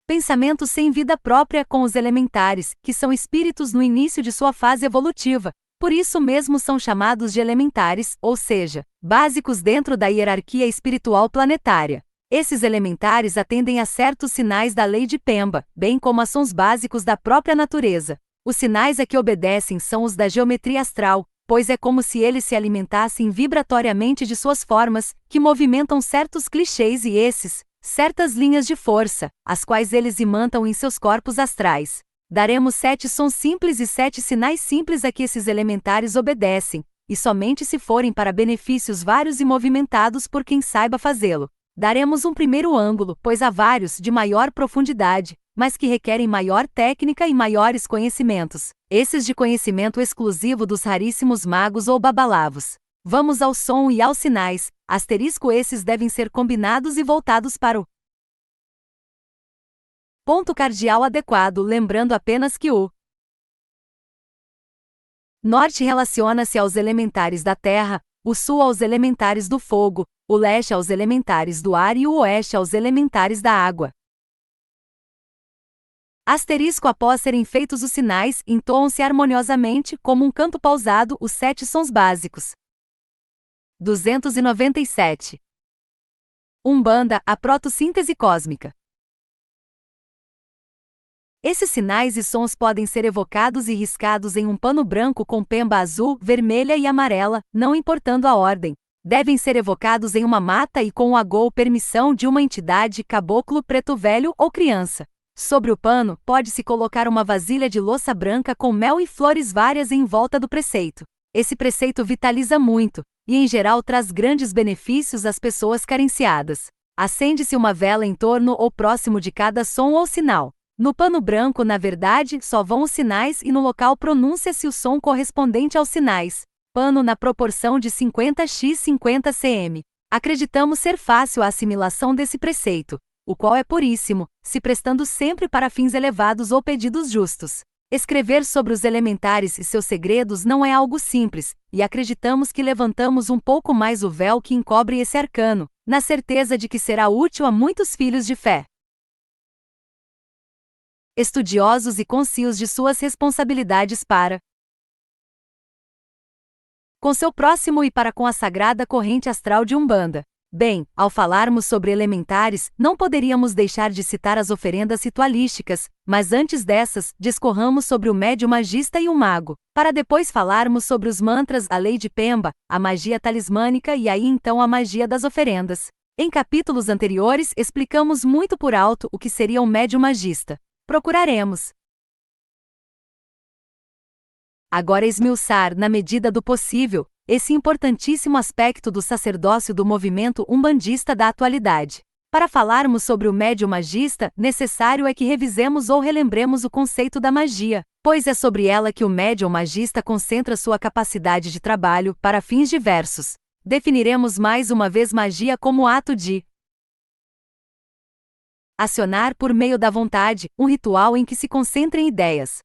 Pensamentos sem vida própria com os elementares, que são espíritos no início de sua fase evolutiva. Por isso mesmo são chamados de elementares, ou seja, básicos dentro da hierarquia espiritual planetária. Esses elementares atendem a certos sinais da lei de Pemba, bem como a sons básicos da própria natureza. Os sinais a que obedecem são os da geometria astral, pois é como se eles se alimentassem vibratoriamente de suas formas, que movimentam certos clichês e esses, certas linhas de força, as quais eles imantam em seus corpos astrais. Daremos 7 sons simples e 7 sinais simples a que esses elementares obedecem, e somente se forem para benefícios vários e movimentados por quem saiba fazê-lo. Daremos um primeiro ângulo, pois há vários de maior profundidade, mas que requerem maior técnica e maiores conhecimentos, esses de conhecimento exclusivo dos raríssimos magos ou babalavos. Vamos ao som e aos sinais, asterisco esses devem ser combinados e voltados para o ponto cardial adequado, lembrando apenas que o norte relaciona-se aos elementares da terra, o sul aos elementares do fogo, o leste aos elementares do ar e o oeste aos elementares da água. Asterisco após serem feitos os sinais, entoam-se harmoniosamente, como um canto pausado, os 7 sons básicos. 297. Umbanda, a protossíntese cósmica. Esses sinais e sons podem ser evocados e riscados em um pano branco com pemba azul, vermelha e amarela, não importando a ordem. Devem ser evocados em uma mata e com o agô ou permissão de uma entidade, caboclo, preto velho ou criança. Sobre o pano, pode-se colocar uma vasilha de louça branca com mel e flores várias em volta do preceito. Esse preceito vitaliza muito, e em geral traz grandes benefícios às pessoas carenciadas. Acende-se uma vela em torno ou próximo de cada som ou sinal. No pano branco, na verdade, só vão os sinais e no local pronuncia-se o som correspondente aos sinais. Pano na proporção de 50x 50 cm. Acreditamos ser fácil a assimilação desse preceito, o qual é puríssimo, se prestando sempre para fins elevados ou pedidos justos. Escrever sobre os elementares e seus segredos não é algo simples, e acreditamos que levantamos um pouco mais o véu que encobre esse arcano, na certeza de que será útil a muitos filhos de fé, estudiosos e conscientes de suas responsabilidades para com seu próximo e para com a sagrada corrente astral de Umbanda. Bem, ao falarmos sobre elementares, não poderíamos deixar de citar as oferendas ritualísticas, mas antes dessas, discorramos sobre o médium magista e o mago, para depois falarmos sobre os mantras, a lei de Pemba, a magia talismânica e aí então a magia das oferendas. Em capítulos anteriores explicamos muito por alto o que seria um médium magista. Procuraremos agora esmiuçar, na medida do possível, esse importantíssimo aspecto do sacerdócio do movimento umbandista da atualidade. Para falarmos sobre o médium magista, necessário é que revisemos ou relembremos o conceito da magia, pois é sobre ela que o médium magista concentra sua capacidade de trabalho para fins diversos. Definiremos mais uma vez magia como ato de acionar por meio da vontade, um ritual em que se concentrem ideias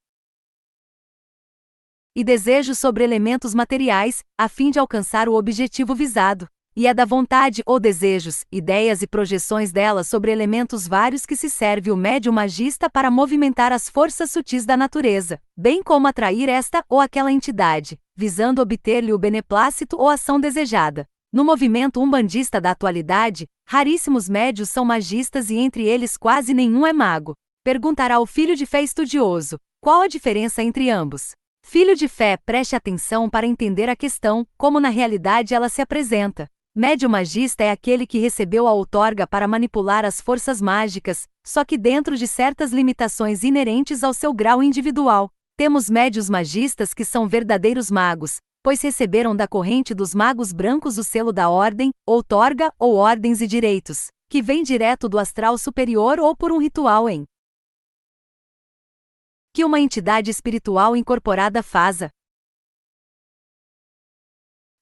e desejos sobre elementos materiais, a fim de alcançar o objetivo visado. E é da vontade ou desejos, ideias e projeções dela sobre elementos vários que se serve o médium magista para movimentar as forças sutis da natureza, bem como atrair esta ou aquela entidade, visando obter-lhe o beneplácito ou ação desejada. No movimento umbandista da atualidade, raríssimos médios são magistas e entre eles quase nenhum é mago. Perguntará o filho de fé estudioso: qual a diferença entre ambos? Filho de fé, preste atenção para entender a questão, como na realidade ela se apresenta. Médium magista é aquele que recebeu a outorga para manipular as forças mágicas, só que dentro de certas limitações inerentes ao seu grau individual. Temos médios magistas que são verdadeiros magos, pois receberam da corrente dos magos brancos o selo da ordem, outorga ou ordens e direitos, que vem direto do astral superior ou por um ritual em que uma entidade espiritual incorporada faça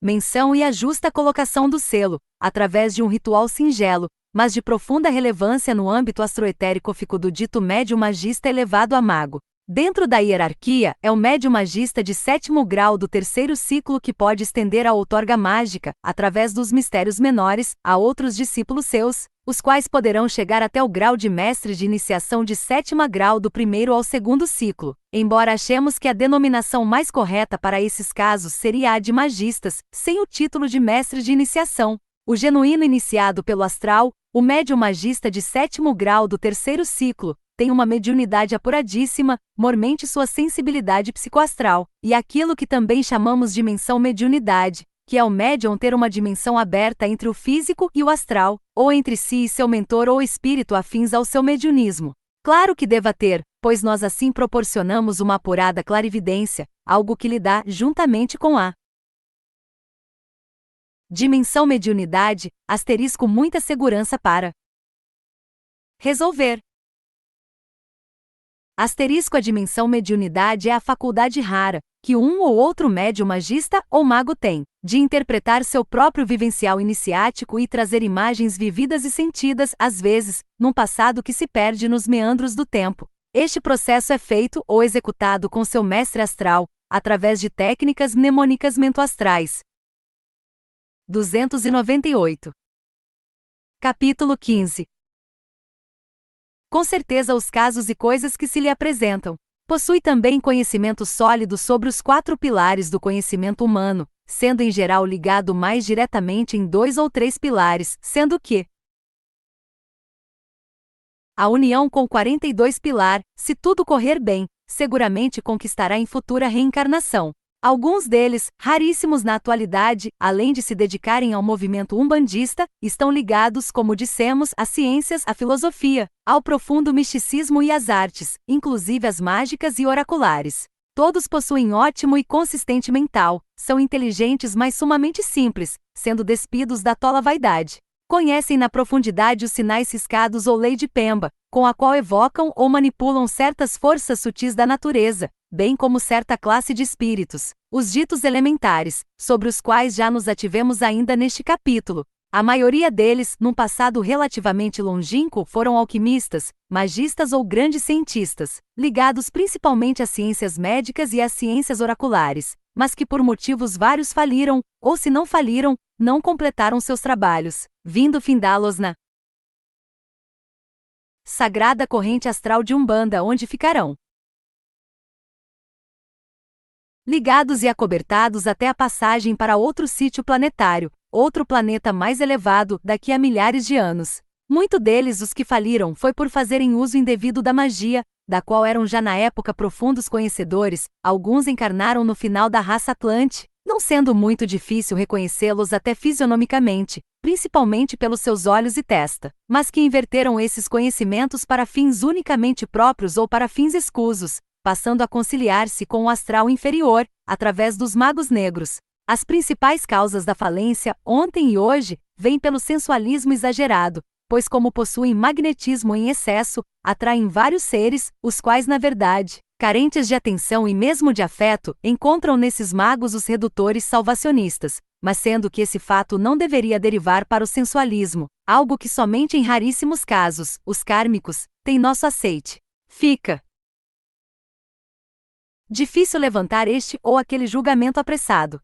menção e a justa colocação do selo, através de um ritual singelo, mas de profunda relevância no âmbito astroetérico do dito médium magista elevado a mago. Dentro da hierarquia, é o médium magista de 7º grau do 3º ciclo que pode estender a outorga mágica, através dos mistérios menores, a outros discípulos seus, os quais poderão chegar até o grau de mestre de iniciação de 7º grau do 1º ao 2º ciclo, embora achemos que a denominação mais correta para esses casos seria a de magistas, sem o título de mestre de iniciação. O genuíno iniciado pelo astral, o médium magista de 7º grau do 3º ciclo, tem uma mediunidade apuradíssima, mormente sua sensibilidade psicoastral, e aquilo que também chamamos dimensão mediunidade, que é o médium ter uma dimensão aberta entre o físico e o astral, ou entre si e seu mentor ou espírito afins ao seu mediunismo. Claro que deva ter, pois nós assim proporcionamos uma apurada clarividência, algo que lhe dá, juntamente com a dimensão mediunidade, muita segurança para resolver. A dimensão mediunidade é a faculdade rara, que um ou outro médium magista ou mago tem, de interpretar seu próprio vivencial iniciático e trazer imagens vividas e sentidas, às vezes, num passado que se perde nos meandros do tempo. Este processo é feito ou executado com seu mestre astral, através de técnicas mnemônicas mentoastrais. 298. Capítulo 15. Com certeza os casos e coisas que se lhe apresentam. Possui também conhecimento sólido sobre os 4 pilares do conhecimento humano, sendo em geral ligado mais diretamente em 2 ou 3 pilares, sendo que a união com 42 pilar, se tudo correr bem, seguramente conquistará em futura reencarnação. Alguns deles, raríssimos na atualidade, além de se dedicarem ao movimento umbandista, estão ligados, como dissemos, às ciências, à filosofia, ao profundo misticismo e às artes, inclusive as mágicas e oraculares. Todos possuem ótimo e consistente mental, são inteligentes mas sumamente simples, sendo despidos da tola vaidade. Conhecem na profundidade os sinais ciscados ou lei de Pemba, com a qual evocam ou manipulam certas forças sutis da natureza, bem como certa classe de espíritos, os ditos elementares, sobre os quais já nos ativemos ainda neste capítulo. A maioria deles, num passado relativamente longínquo, foram alquimistas, magistas ou grandes cientistas, ligados principalmente às ciências médicas e às ciências oraculares, mas que por motivos vários faliram, ou se não faliram, não completaram seus trabalhos, vindo findá-los na sagrada corrente astral de Umbanda, onde ficarão ligados e acobertados até a passagem para outro sítio planetário, outro planeta mais elevado, daqui a milhares de anos. Muito deles, os que faliram, foi por fazerem uso indevido da magia, da qual eram já na época profundos conhecedores. Alguns encarnaram no final da raça Atlante, não sendo muito difícil reconhecê-los até fisionomicamente, principalmente pelos seus olhos e testa, mas que inverteram esses conhecimentos para fins unicamente próprios ou para fins escusos, passando a conciliar-se com o astral inferior, através dos magos negros. As principais causas da falência, ontem e hoje, vêm pelo sensualismo exagerado, pois como possuem magnetismo em excesso, atraem vários seres, os quais na verdade, carentes de atenção e mesmo de afeto, encontram nesses magos os redutores salvacionistas, mas sendo que esse fato não deveria derivar para o sensualismo, algo que somente em raríssimos casos, os kármicos, tem nosso aceite. Fica difícil levantar este ou aquele julgamento apressado,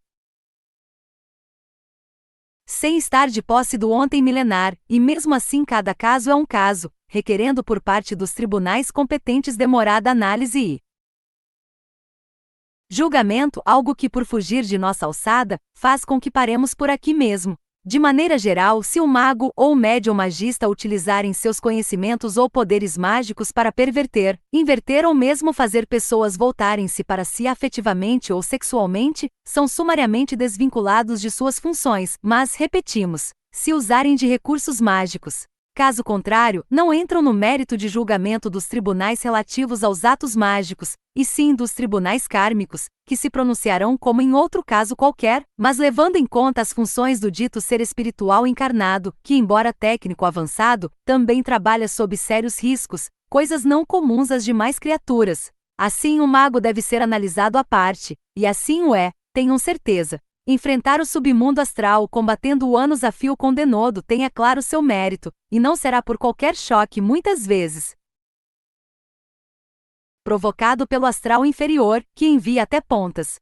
sem estar de posse do ontem milenar, e mesmo assim cada caso é um caso, requerendo por parte dos tribunais competentes demorada análise e julgamento, algo que por fugir de nossa alçada, faz com que paremos por aqui mesmo. De maneira geral, se o mago ou o médium magista utilizarem seus conhecimentos ou poderes mágicos para perverter, inverter ou mesmo fazer pessoas voltarem-se para si afetivamente ou sexualmente, são sumariamente desvinculados de suas funções, mas, repetimos, se usarem de recursos mágicos. Caso contrário, não entram no mérito de julgamento dos tribunais relativos aos atos mágicos, e sim dos tribunais kármicos, que se pronunciarão como em outro caso qualquer, mas levando em conta as funções do dito ser espiritual encarnado, que embora técnico avançado, também trabalha sob sérios riscos, coisas não comuns às demais criaturas. Assim o mago deve ser analisado à parte, e assim o é, tenham certeza. Enfrentar o submundo astral combatendo o anos a fio com denodo tem, é claro, seu mérito, e não será por qualquer choque muitas vezes provocado pelo astral inferior, que envia até pontas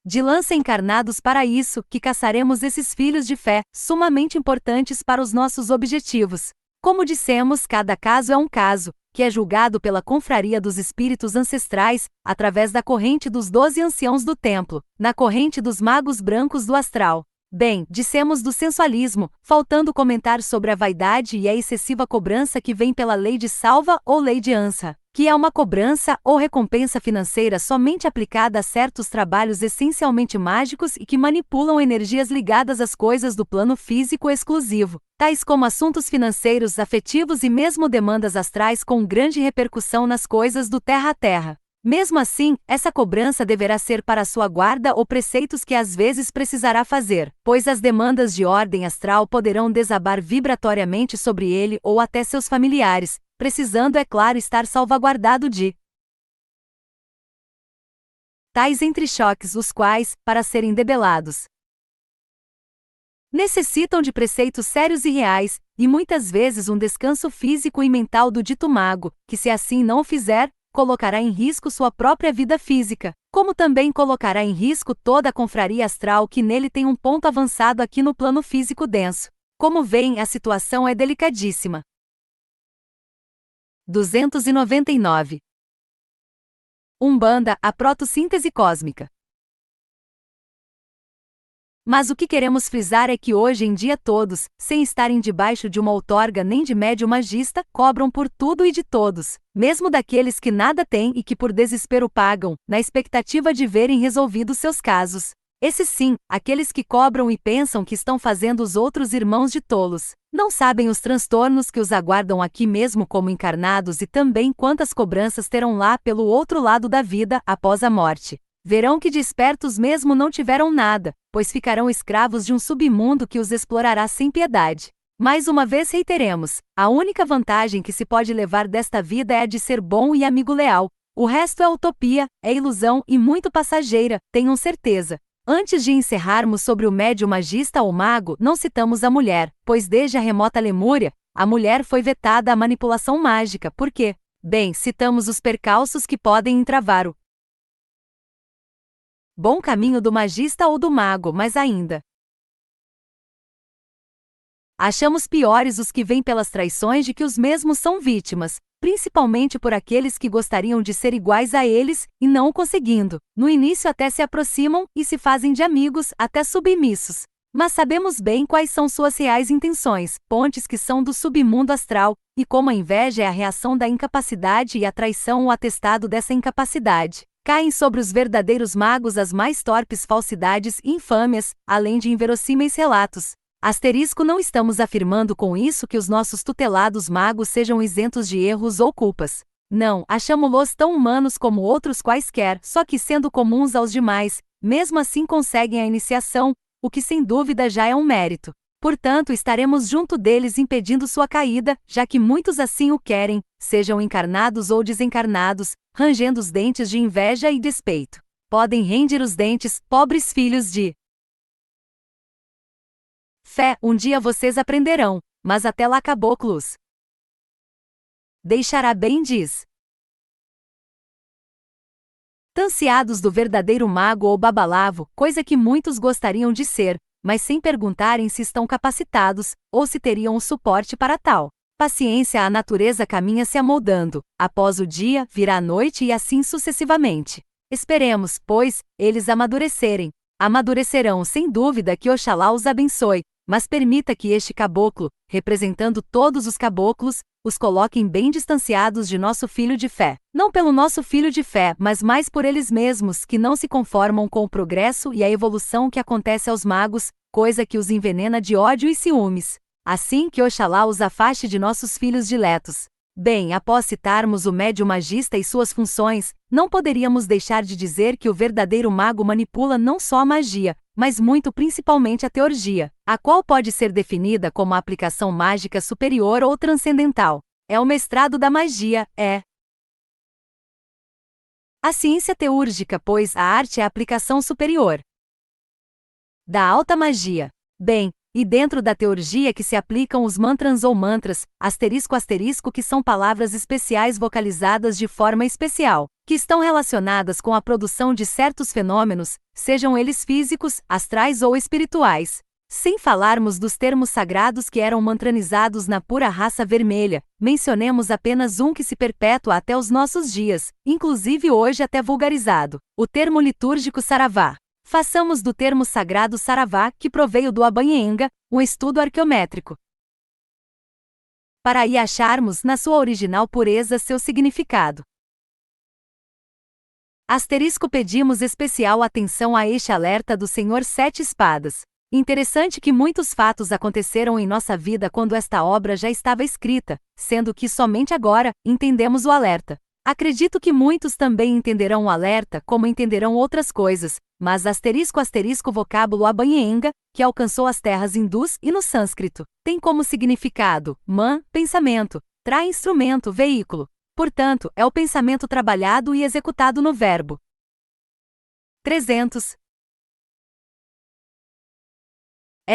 de lança encarnados para isso, que caçaremos esses filhos de fé, sumamente importantes para os nossos objetivos. Como dissemos, cada caso é um caso, que é julgado pela confraria dos espíritos ancestrais, através da corrente dos 12 anciãos do templo, na corrente dos magos brancos do astral. Bem, dissemos do sensualismo, faltando comentar sobre a vaidade e a excessiva cobrança que vem pela lei de Salva ou lei de Ansa, que é uma cobrança ou recompensa financeira somente aplicada a certos trabalhos essencialmente mágicos e que manipulam energias ligadas às coisas do plano físico exclusivo, tais como assuntos financeiros, afetivos e mesmo demandas astrais com grande repercussão nas coisas do terra a terra. Mesmo assim, essa cobrança deverá ser para sua guarda ou preceitos que às vezes precisará fazer, pois as demandas de ordem astral poderão desabar vibratoriamente sobre ele ou até seus familiares, precisando, é claro, estar salvaguardado de tais entrechoques, os quais, para serem debelados, necessitam de preceitos sérios e reais, e muitas vezes um descanso físico e mental do dito mago, que se assim não o fizer, colocará em risco sua própria vida física, como também colocará em risco toda a confraria astral que nele tem um ponto avançado aqui no plano físico denso. Como veem, a situação é delicadíssima. 299. Umbanda, a protossíntese cósmica. Mas o que queremos frisar é que hoje em dia todos, sem estarem debaixo de uma outorga nem de médium magista, cobram por tudo e de todos, mesmo daqueles que nada têm e que por desespero pagam, na expectativa de verem resolvidos seus casos. Esses sim, aqueles que cobram e pensam que estão fazendo os outros irmãos de tolos, não sabem os transtornos que os aguardam aqui mesmo como encarnados e também quantas cobranças terão lá pelo outro lado da vida, após a morte. Verão que despertos mesmo não tiveram nada, pois ficarão escravos de um submundo que os explorará sem piedade. Mais uma vez reiteremos, a única vantagem que se pode levar desta vida é a de ser bom e amigo leal. O resto é utopia, é ilusão e muito passageira, tenham certeza. Antes de encerrarmos sobre o médium magista ou mago, não citamos a mulher, pois desde a remota Lemúria, a mulher foi vetada à manipulação mágica. Por quê? Bem, citamos os percalços que podem entravar o bom caminho do magista ou do mago, mas ainda achamos piores os que vêm pelas traições de que os mesmos são vítimas, principalmente por aqueles que gostariam de ser iguais a eles, e não o conseguindo. No início até se aproximam, e se fazem de amigos, até submissos. Mas sabemos bem quais são suas reais intenções, pontes que são do submundo astral, e como a inveja é a reação da incapacidade e a traição o atestado dessa incapacidade. Caem sobre os verdadeiros magos as mais torpes falsidades e infâmias, além de inverossímeis relatos. Asterisco, não estamos afirmando com isso que os nossos tutelados magos sejam isentos de erros ou culpas. Não, achamo-los tão humanos como outros quaisquer, só que sendo comuns aos demais, mesmo assim conseguem a iniciação, o que sem dúvida já é um mérito. Portanto, estaremos junto deles impedindo sua caída, já que muitos assim o querem, sejam encarnados ou desencarnados, rangendo os dentes de inveja e despeito. Podem render os dentes, pobres filhos de fé, um dia vocês aprenderão, mas até lá, caboclos. Deixará bem diz. Tanciados do verdadeiro mago ou babalavo, coisa que muitos gostariam de ser, mas sem perguntarem se estão capacitados, ou se teriam o suporte para tal. Paciência, a natureza caminha se amoldando, após o dia, virá a noite e assim sucessivamente. Esperemos, pois, eles amadurecerão sem dúvida, que Oxalá os abençoe, mas permita que este caboclo, representando todos os caboclos, os coloquem bem distanciados de nosso filho de fé. Não pelo nosso filho de fé, mas mais por eles mesmos, que não se conformam com o progresso e a evolução que acontece aos magos, coisa que os envenena de ódio e ciúmes. Assim que Oxalá os afaste de nossos filhos diletos. Bem, após citarmos o médium magista e suas funções, não poderíamos deixar de dizer que o verdadeiro mago manipula não só a magia, mas muito principalmente a teurgia, a qual pode ser definida como a aplicação mágica superior ou transcendental. É o mestrado da magia, é a ciência teúrgica, pois a arte é a aplicação superior da alta magia. Bem, e dentro da teurgia que se aplicam os mantras ou mantras, ***, que são palavras especiais vocalizadas de forma especial, que estão relacionadas com a produção de certos fenômenos, sejam eles físicos, astrais ou espirituais. Sem falarmos dos termos sagrados que eram mantranizados na pura raça vermelha, mencionemos apenas um que se perpetua até os nossos dias, inclusive hoje até vulgarizado, o termo litúrgico saravá. Façamos do termo sagrado saravá, que proveio do Abanhenga, um estudo arqueométrico, para aí acharmos, na sua original pureza, seu significado. Pedimos especial atenção a este alerta do Senhor Sete Espadas. Interessante que muitos fatos aconteceram em nossa vida quando esta obra já estava escrita, sendo que somente agora entendemos o alerta. Acredito que muitos também entenderão o alerta como entenderão outras coisas, mas vocábulo Abanhenga, que alcançou as terras hindus e no sânscrito, tem como significado, pensamento, instrumento, veículo. Portanto, é o pensamento trabalhado e executado no verbo. 300.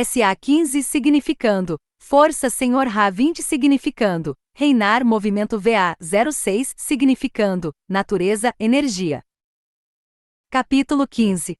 SA 15 significando força, Senhor Ra 20 significando reinar, movimento VA 06 significando natureza, energia. Capítulo 15.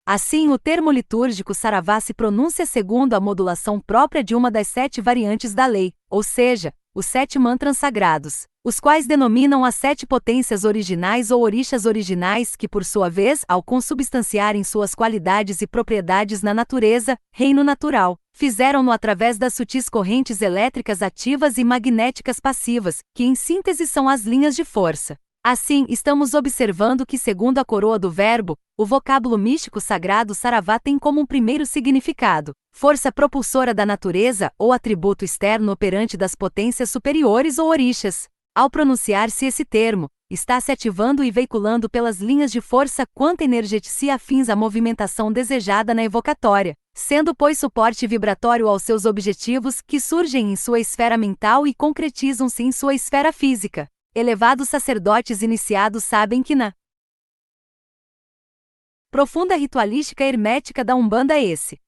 Assim, o termo litúrgico saravá se pronuncia segundo a modulação própria de uma das 7 variantes da lei, ou seja, os 7 mantras sagrados, os quais denominam as 7 potências originais ou orixás originais que, por sua vez, ao consubstanciarem suas qualidades e propriedades na natureza, reino natural, fizeram-no através das sutis correntes elétricas ativas e magnéticas passivas, que em síntese são as linhas de força. Assim, estamos observando que, segundo a coroa do verbo, o vocábulo místico sagrado saravá tem como um primeiro significado força propulsora da natureza ou atributo externo operante das potências superiores ou orixás. Ao pronunciar-se esse termo, está se ativando e veiculando pelas linhas de força quanta energetia afins à movimentação desejada na evocatória, sendo pois suporte vibratório aos seus objetivos que surgem em sua esfera mental e concretizam-se em sua esfera física. Elevados sacerdotes iniciados sabem que na Profunda ritualística hermética da Umbanda. Esse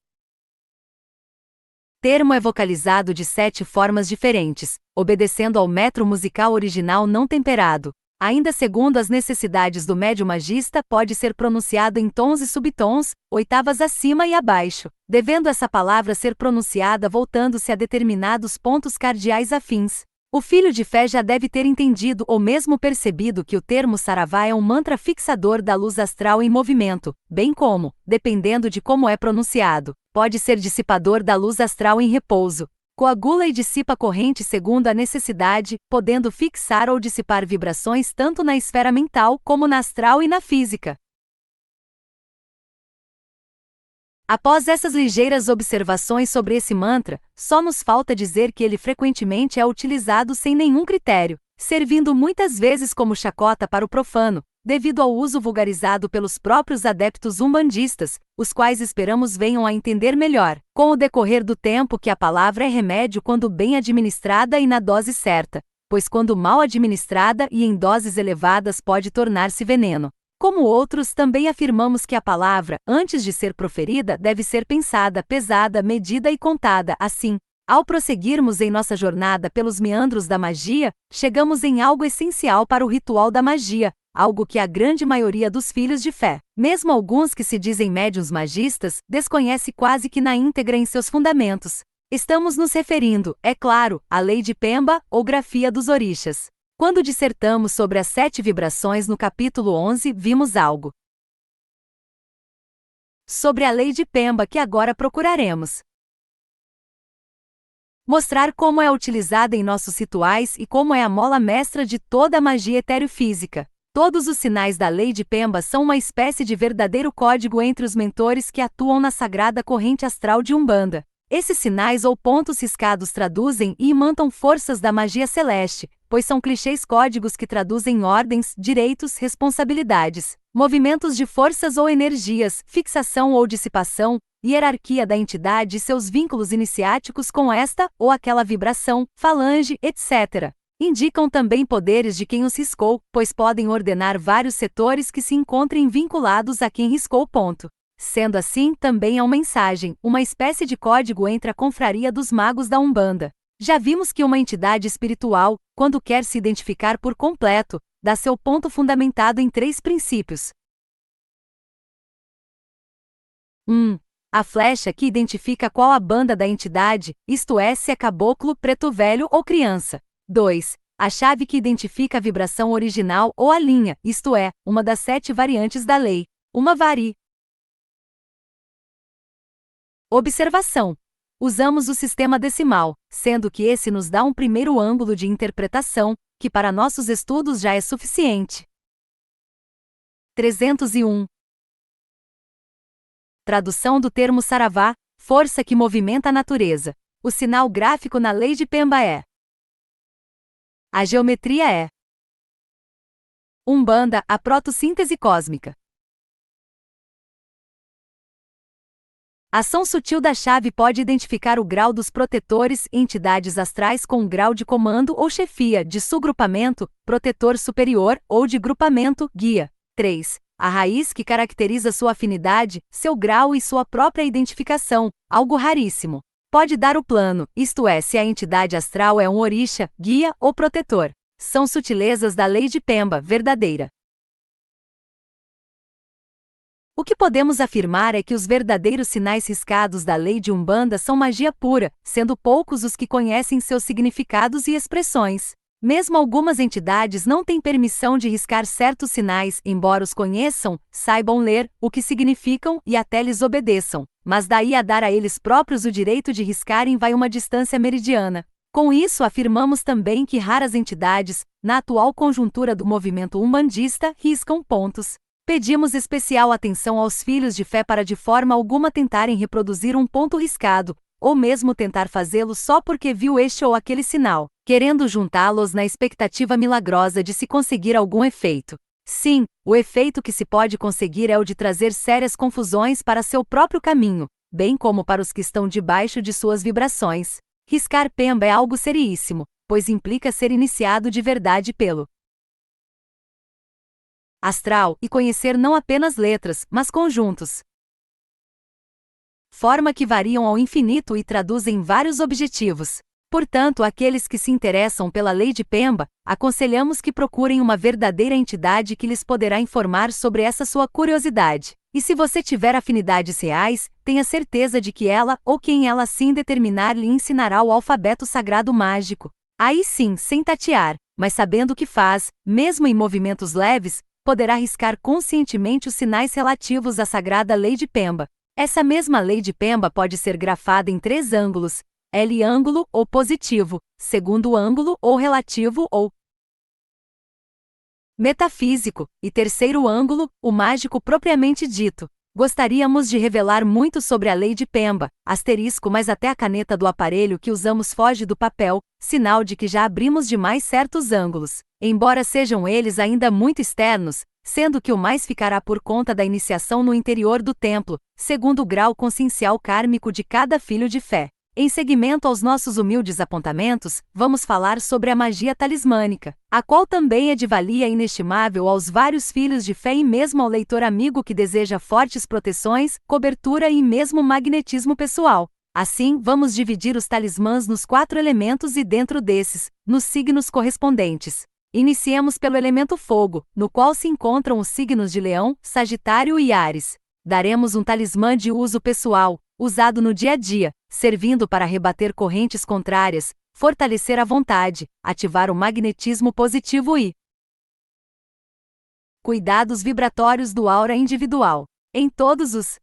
termo é vocalizado de 7 formas diferentes, obedecendo ao metro musical original não temperado. Ainda segundo as necessidades do médium magista, pode ser pronunciado em tons e subtons, oitavas acima e abaixo, devendo essa palavra ser pronunciada voltando-se a determinados pontos cardeais afins. O filho de fé já deve ter entendido ou mesmo percebido que o termo saravá é um mantra fixador da luz astral em movimento, bem como, dependendo de como é pronunciado, pode ser dissipador da luz astral em repouso. Coagula e dissipa corrente segundo a necessidade, podendo fixar ou dissipar vibrações tanto na esfera mental como na astral e na física. Após essas ligeiras observações sobre esse mantra, só nos falta dizer que ele frequentemente é utilizado sem nenhum critério, servindo muitas vezes como chacota para o profano, devido ao uso vulgarizado pelos próprios adeptos umbandistas, os quais esperamos venham a entender melhor, com o decorrer do tempo, que a palavra é remédio quando bem administrada e na dose certa, pois quando mal administrada e em doses elevadas pode tornar-se veneno. Como outros, também afirmamos que a palavra, antes de ser proferida, deve ser pensada, pesada, medida e contada. Assim, ao prosseguirmos em nossa jornada pelos meandros da magia, chegamos em algo essencial para o ritual da magia, algo que a grande maioria dos filhos de fé, mesmo alguns que se dizem médiuns magistas, desconhece quase que na íntegra em seus fundamentos. Estamos nos referindo, é claro, à lei de Pemba, ou grafia dos orixás. Quando dissertamos sobre as 7 vibrações no capítulo 11, vimos algo sobre a lei de Pemba que agora procuraremos mostrar como é utilizada em nossos rituais e como é a mola mestra de toda a magia etéreofísica. Todos os sinais da lei de Pemba são uma espécie de verdadeiro código entre os mentores que atuam na sagrada corrente astral de Umbanda. Esses sinais ou pontos riscados traduzem e imantam forças da magia celeste, pois são clichês códigos que traduzem ordens, direitos, responsabilidades, movimentos de forças ou energias, fixação ou dissipação, hierarquia da entidade e seus vínculos iniciáticos com esta ou aquela vibração, falange, etc. Indicam também poderes de quem os riscou, pois podem ordenar vários setores que se encontrem vinculados a quem riscou. Sendo assim, também é uma mensagem, uma espécie de código entre a confraria dos magos da Umbanda. Já vimos que uma entidade espiritual, quando quer se identificar por completo, dá seu ponto fundamentado em 3 princípios. 1. A flecha que identifica qual a banda da entidade, isto é, se é caboclo, preto velho ou criança. 2. A chave que identifica a vibração original ou a linha, isto é, uma das 7 variantes da lei. Uma vari. Observação. Usamos o sistema decimal, sendo que esse nos dá um primeiro ângulo de interpretação, que para nossos estudos já é suficiente. 301. Tradução do termo saravá, força que movimenta a natureza. O sinal gráfico na lei de Pemba é. A geometria é. Umbanda, a protossíntese cósmica. A ação sutil da chave pode identificar o grau dos protetores e entidades astrais com um grau de comando ou chefia, de sugrupamento, protetor superior, ou de grupamento, guia. 3. A raiz que caracteriza sua afinidade, seu grau e sua própria identificação, algo raríssimo. Pode dar o plano, isto é, se a entidade astral é um orixá, guia ou protetor. São sutilezas da lei de Pemba, verdadeira. O que podemos afirmar é que os verdadeiros sinais riscados da lei de Umbanda são magia pura, sendo poucos os que conhecem seus significados e expressões. Mesmo algumas entidades não têm permissão de riscar certos sinais, embora os conheçam, saibam ler, o que significam e até lhes obedeçam, mas daí a dar a eles próprios o direito de riscarem vai uma distância meridiana. Com isso afirmamos também que raras entidades, na atual conjuntura do movimento umbandista, riscam pontos. Pedimos especial atenção aos filhos de fé para de forma alguma tentarem reproduzir um ponto riscado, ou mesmo tentar fazê-lo só porque viu este ou aquele sinal, querendo juntá-los na expectativa milagrosa de se conseguir algum efeito. Sim, o efeito que se pode conseguir é o de trazer sérias confusões para seu próprio caminho, bem como para os que estão debaixo de suas vibrações. Riscar Pemba é algo seríssimo, pois implica ser iniciado de verdade pelo astral e conhecer não apenas letras, mas conjuntos. Forma que variam ao infinito e traduzem vários objetivos. Portanto, aqueles que se interessam pela lei de Pemba, aconselhamos que procurem uma verdadeira entidade que lhes poderá informar sobre essa sua curiosidade. E se você tiver afinidades reais, tenha certeza de que ela, ou quem ela assim determinar, lhe ensinará o alfabeto sagrado mágico. Aí sim, sem tatear, mas sabendo o que faz, mesmo em movimentos leves, poderá riscar conscientemente os sinais relativos à sagrada lei de Pemba. Essa mesma lei de Pemba pode ser grafada em 3 ângulos: L ângulo ou positivo, segundo ângulo ou relativo ou metafísico, e terceiro ângulo, o mágico propriamente dito. Gostaríamos de revelar muito sobre a lei de Pemba, mas até a caneta do aparelho que usamos foge do papel, sinal de que já abrimos demais certos ângulos, embora sejam eles ainda muito externos, sendo que o mais ficará por conta da iniciação no interior do templo, segundo o grau consciencial kármico de cada filho de fé. Em seguimento aos nossos humildes apontamentos, vamos falar sobre a magia talismânica, a qual também é de valia inestimável aos vários filhos de fé e mesmo ao leitor amigo que deseja fortes proteções, cobertura e mesmo magnetismo pessoal. Assim, vamos dividir os talismãs nos 4 elementos e dentro desses, nos signos correspondentes. Iniciemos pelo elemento fogo, no qual se encontram os signos de Leão, Sagitário e Áries. Daremos um talismã de uso pessoal, usado no dia a dia, servindo para rebater correntes contrárias, fortalecer a vontade, ativar o magnetismo positivo e cuidados vibratórios do aura individual. Em todos os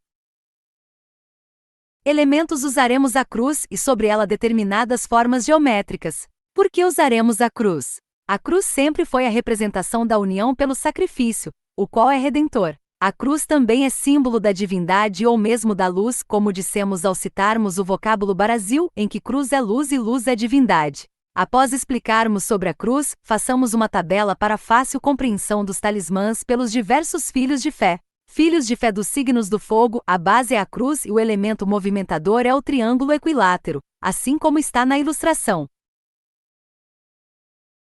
elementos usaremos a cruz e sobre ela determinadas formas geométricas. Por que usaremos a cruz? A cruz sempre foi a representação da união pelo sacrifício, o qual é redentor. A cruz também é símbolo da divindade ou mesmo da luz, como dissemos ao citarmos o vocábulo Brasil, em que cruz é luz e luz é divindade. Após explicarmos sobre a cruz, façamos uma tabela para fácil compreensão dos talismãs pelos diversos filhos de fé. Filhos de fé dos signos do fogo, a base é a cruz e o elemento movimentador é o triângulo equilátero, assim como está na ilustração.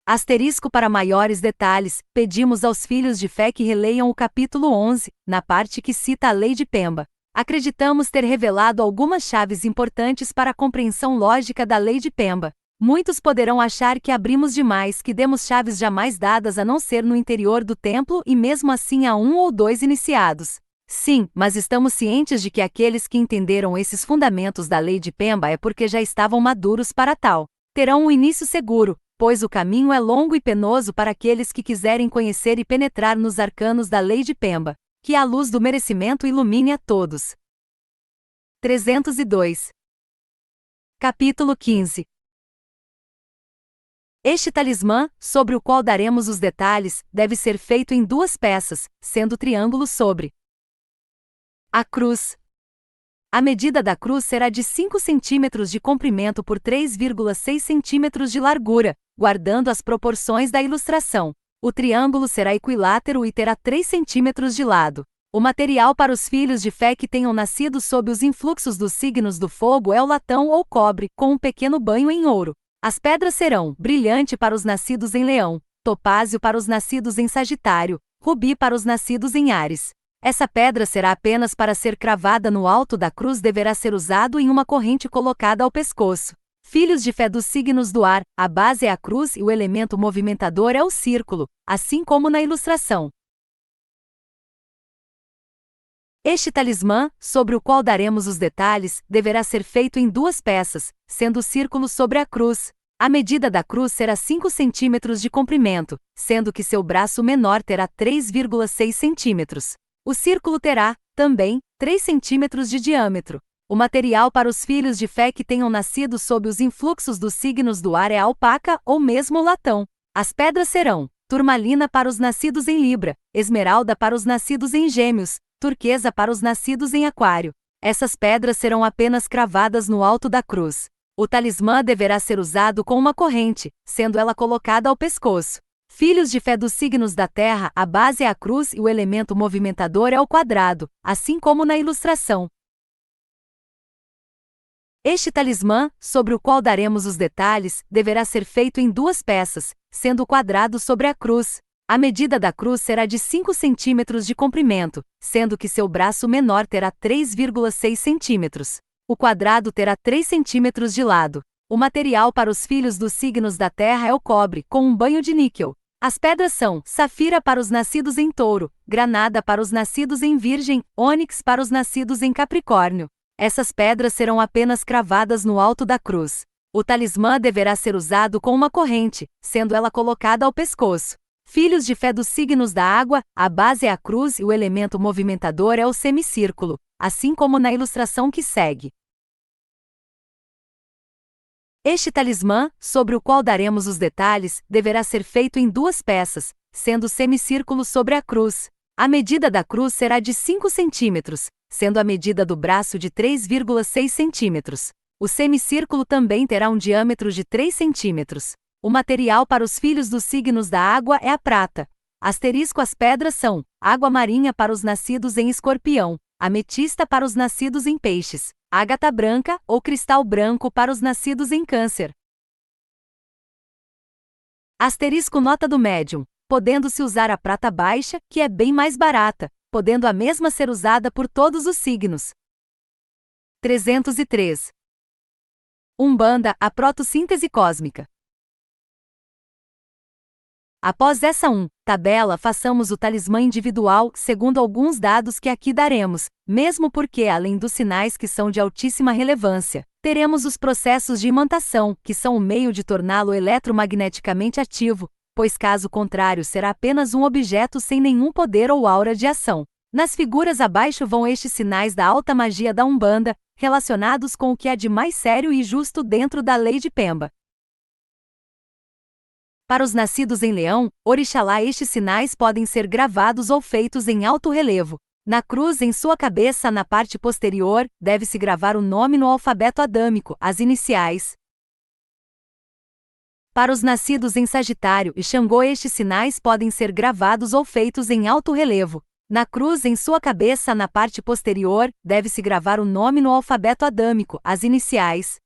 Asterisco para maiores detalhes, pedimos aos filhos de fé que releiam o capítulo 11, na parte que cita a lei de Pemba. Acreditamos ter revelado algumas chaves importantes para a compreensão lógica da lei de Pemba. Muitos poderão achar que abrimos demais, que demos chaves jamais dadas a não ser no interior do templo e mesmo assim a 1 ou 2 iniciados. Sim, mas estamos cientes de que aqueles que entenderam esses fundamentos da lei de Pemba é porque já estavam maduros para tal. Terão um início seguro, pois o caminho é longo e penoso para aqueles que quiserem conhecer e penetrar nos arcanos da lei de Pemba. Que a luz do merecimento ilumine a todos. 302. Capítulo 15. Este talismã, sobre o qual daremos os detalhes, deve ser feito em 2 peças, sendo o triângulo sobre a cruz. A medida da cruz será de 5 centímetros de comprimento por 3,6 centímetros de largura, guardando as proporções da ilustração. O triângulo será equilátero e terá 3 centímetros de lado. O material para os filhos de fé que tenham nascido sob os influxos dos signos do fogo é o latão ou cobre, com um pequeno banho em ouro. As pedras serão brilhante para os nascidos em Leão, topázio para os nascidos em Sagitário, rubi para os nascidos em Áries. Essa pedra será apenas para ser cravada no alto da cruz, deverá ser usado em uma corrente colocada ao pescoço. Filhos de fé dos signos do ar, a base é a cruz e o elemento movimentador é o círculo, assim como na ilustração. Este talismã, sobre o qual daremos os detalhes, deverá ser feito em 2 peças, sendo o círculo sobre a cruz. A medida da cruz será 5 centímetros de comprimento, sendo que seu braço menor terá 3,6 centímetros. O círculo terá, também, 3 centímetros de diâmetro. O material para os filhos de fé que tenham nascido sob os influxos dos signos do ar é a alpaca ou mesmo latão. As pedras serão turmalina para os nascidos em Libra, esmeralda para os nascidos em Gêmeos, turquesa para os nascidos em Aquário. Essas pedras serão apenas cravadas no alto da cruz. O talismã deverá ser usado com uma corrente, sendo ela colocada ao pescoço. Filhos de fé dos signos da terra, a base é a cruz e o elemento movimentador é o quadrado, assim como na ilustração. Este talismã, sobre o qual daremos os detalhes, deverá ser feito em 2 peças, sendo o quadrado sobre a cruz. A medida da cruz será de 5 centímetros de comprimento, sendo que seu braço menor terá 3,6 centímetros. O quadrado terá 3 centímetros de lado. O material para os filhos dos signos da Terra é o cobre, com um banho de níquel. As pedras são safira para os nascidos em Touro, granada para os nascidos em Virgem, ônix para os nascidos em Capricórnio. Essas pedras serão apenas cravadas no alto da cruz. O talismã deverá ser usado com uma corrente, sendo ela colocada ao pescoço. Filhos de fé dos signos da água, a base é a cruz e o elemento movimentador é o semicírculo, assim como na ilustração que segue. Este talismã, sobre o qual daremos os detalhes, deverá ser feito em 2 peças, sendo o semicírculo sobre a cruz. A medida da cruz será de 5 centímetros, sendo a medida do braço de 3,6 centímetros. O semicírculo também terá um diâmetro de 3 centímetros. O material para os filhos dos signos da água é a prata. Asterisco: as pedras são água marinha para os nascidos em Escorpião, ametista para os nascidos em Peixes, ágata branca ou cristal branco para os nascidos em Câncer. Asterisco: nota do médium, podendo-se usar a prata baixa, que é bem mais barata, podendo a mesma ser usada por todos os signos. 303. Umbanda, a protossíntese cósmica. Após essa tabela, façamos o talismã individual, segundo alguns dados que aqui daremos, mesmo porque, além dos sinais que são de altíssima relevância, teremos os processos de imantação, que são o meio de torná-lo eletromagneticamente ativo, pois caso contrário será apenas um objeto sem nenhum poder ou aura de ação. Nas figuras abaixo vão estes sinais da alta magia da Umbanda, relacionados com o que há de mais sério e justo dentro da lei de Pemba. Para os nascidos em Leão, Orixalá, estes sinais podem ser gravados ou feitos em alto relevo. Na cruz, em sua cabeça, na parte posterior, deve-se gravar o nome no alfabeto adâmico, as iniciais. Para os nascidos em Sagitário e Xangô, estes sinais podem ser gravados ou feitos em alto relevo. Na cruz, em sua cabeça, na parte posterior, deve-se gravar o nome no alfabeto adâmico, as iniciais.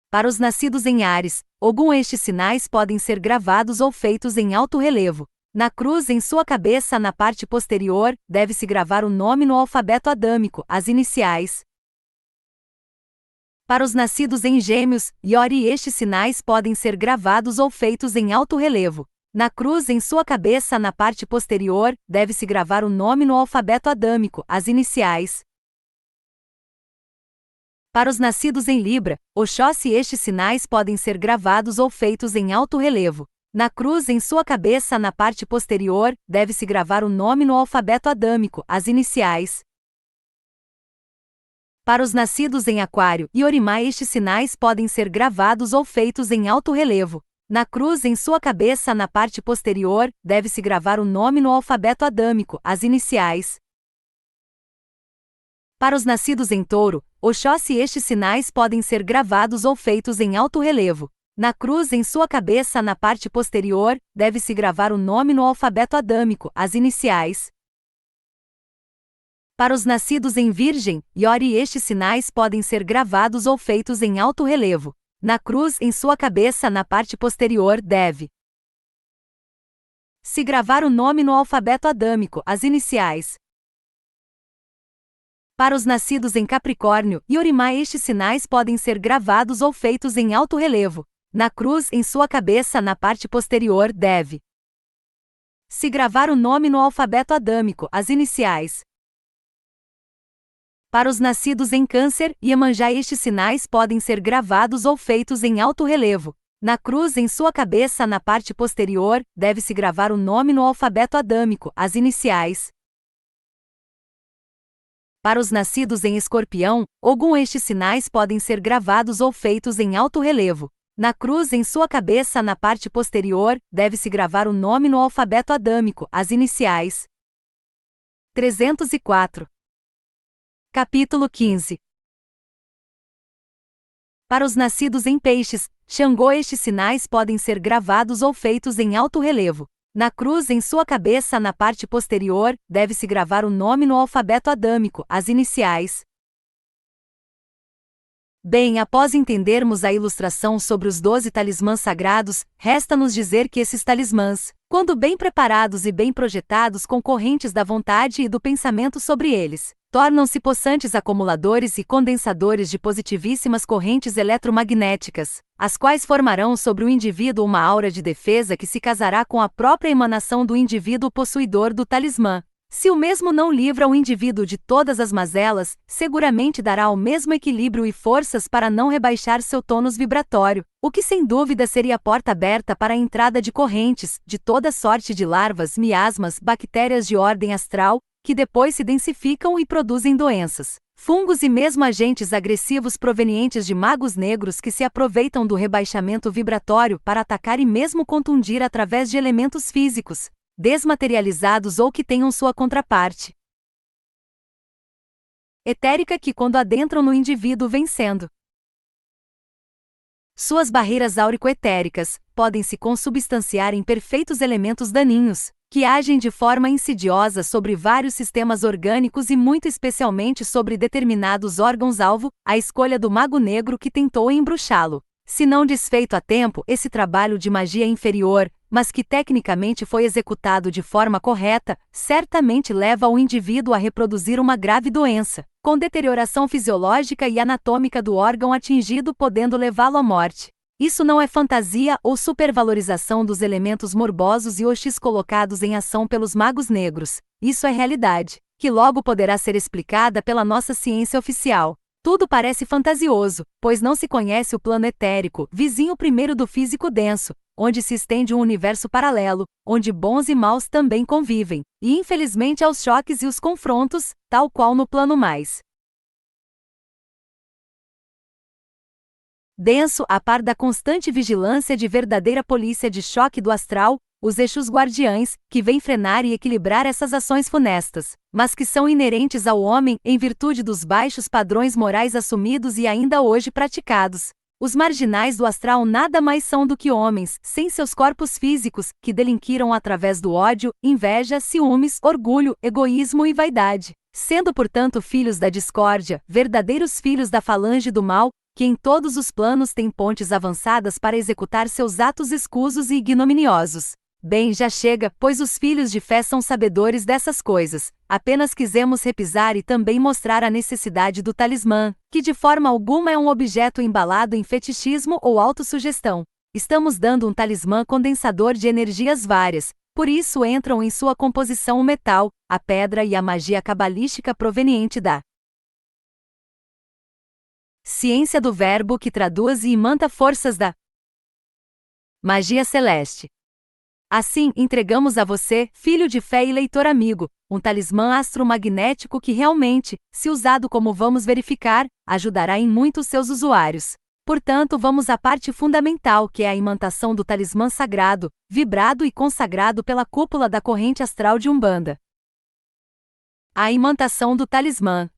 Para os nascidos em Áries, Ogum, estes sinais podem ser gravados ou feitos em alto relevo. Na cruz, em sua cabeça, na parte posterior, deve-se gravar o nome no alfabeto adâmico, as iniciais. Para os nascidos em Gêmeos, Iori, estes sinais podem ser gravados ou feitos em alto relevo. Na cruz, em sua cabeça, na parte posterior, deve-se gravar o nome no alfabeto adâmico, as iniciais. Para os nascidos em Libra, Oxóssi, estes sinais podem ser gravados ou feitos em alto relevo. Na cruz, em sua cabeça, na parte posterior, deve-se gravar o nome no alfabeto adâmico, as iniciais. Para os nascidos em Aquário e Orimá, estes sinais podem ser gravados ou feitos em alto relevo. Na cruz, em sua cabeça, na parte posterior, deve-se gravar o nome no alfabeto adâmico, as iniciais. Para os nascidos em Touro, Oxóssi, estes sinais podem ser gravados ou feitos em alto relevo. Na cruz, em sua cabeça, na parte posterior, deve-se gravar o nome no alfabeto adâmico, as iniciais. Para os nascidos em Virgem, Iori, estes sinais podem ser gravados ou feitos em alto relevo. Na cruz, em sua cabeça, na parte posterior, deve-se gravar o nome no alfabeto adâmico, as iniciais. Para os nascidos em Capricórnio e Orimá, estes sinais podem ser gravados ou feitos em alto relevo. Na cruz, em sua cabeça, na parte posterior, deve-se gravar o nome no alfabeto adâmico, as iniciais. Para os nascidos em Câncer e Iemanjá, estes sinais podem ser gravados ou feitos em alto relevo. Na cruz, em sua cabeça, na parte posterior, deve-se gravar o nome no alfabeto adâmico, as iniciais. Para os nascidos em Escorpião, Ogum, estes sinais podem ser gravados ou feitos em alto relevo. Na cruz, em sua cabeça, na parte posterior, deve-se gravar o nome no alfabeto adâmico, as iniciais. 304. Capítulo 15. Para os nascidos em Peixes, Xangô, estes sinais podem ser gravados ou feitos em alto relevo. Na cruz, em sua cabeça, na parte posterior, deve-se gravar o nome no alfabeto adâmico, as iniciais. Bem, após entendermos a ilustração sobre os 12 talismãs sagrados, resta-nos dizer que esses talismãs, quando bem preparados e bem projetados com correntes da vontade e do pensamento sobre eles, tornam-se possantes acumuladores e condensadores de positivíssimas correntes eletromagnéticas, as quais formarão sobre o indivíduo uma aura de defesa que se casará com a própria emanação do indivíduo possuidor do talismã. Se o mesmo não livra o indivíduo de todas as mazelas, seguramente dará o mesmo equilíbrio e forças para não rebaixar seu tônus vibratório, o que sem dúvida seria a porta aberta para a entrada de correntes, de toda sorte de larvas, miasmas, bactérias de ordem astral, que depois se densificam e produzem doenças, fungos e mesmo agentes agressivos provenientes de magos negros que se aproveitam do rebaixamento vibratório para atacar e mesmo contundir através de elementos físicos, desmaterializados ou que tenham sua contraparte etérica que quando adentram no indivíduo vencendo suas barreiras áurico-etéricas, podem se consubstanciar em perfeitos elementos daninhos, que agem de forma insidiosa sobre vários sistemas orgânicos e muito especialmente sobre determinados órgãos-alvo, a escolha do mago negro que tentou embruxá-lo. Se não desfeito a tempo, esse trabalho de magia inferior, mas que tecnicamente foi executado de forma correta, certamente leva o indivíduo a reproduzir uma grave doença, com deterioração fisiológica e anatômica do órgão atingido podendo levá-lo à morte. Isso não é fantasia ou supervalorização dos elementos morbosos e hostis colocados em ação pelos magos negros. Isso é realidade, que logo poderá ser explicada pela nossa ciência oficial. Tudo parece fantasioso, pois não se conhece o plano etérico, vizinho primeiro do físico denso, onde se estende um universo paralelo, onde bons e maus também convivem, e infelizmente aos choques e os confrontos, tal qual no plano mais denso, a par da constante vigilância de verdadeira polícia de choque do astral, os Exus guardiães, que vêm frenar e equilibrar essas ações funestas, mas que são inerentes ao homem em virtude dos baixos padrões morais assumidos e ainda hoje praticados. Os marginais do astral nada mais são do que homens, sem seus corpos físicos, que delinquiram através do ódio, inveja, ciúmes, orgulho, egoísmo e vaidade, sendo portanto filhos da discórdia, verdadeiros filhos da falange do mal, que em todos os planos têm pontes avançadas para executar seus atos escusos e ignominiosos. Bem, já chega, pois os filhos de fé são sabedores dessas coisas, apenas quisemos repisar e também mostrar a necessidade do talismã, que de forma alguma é um objeto embalado em fetichismo ou autossugestão. Estamos dando um talismã condensador de energias várias, por isso entram em sua composição o metal, a pedra e a magia cabalística proveniente da ciência do verbo que traduz e imanta forças da magia celeste. Assim, entregamos a você, filho de fé e leitor amigo, um talismã astromagnético que realmente, se usado como vamos verificar, ajudará em muito seus usuários. Portanto, vamos à parte fundamental, que é a imantação do talismã sagrado, vibrado e consagrado pela cúpula da corrente astral de Umbanda. A imantação do talismã.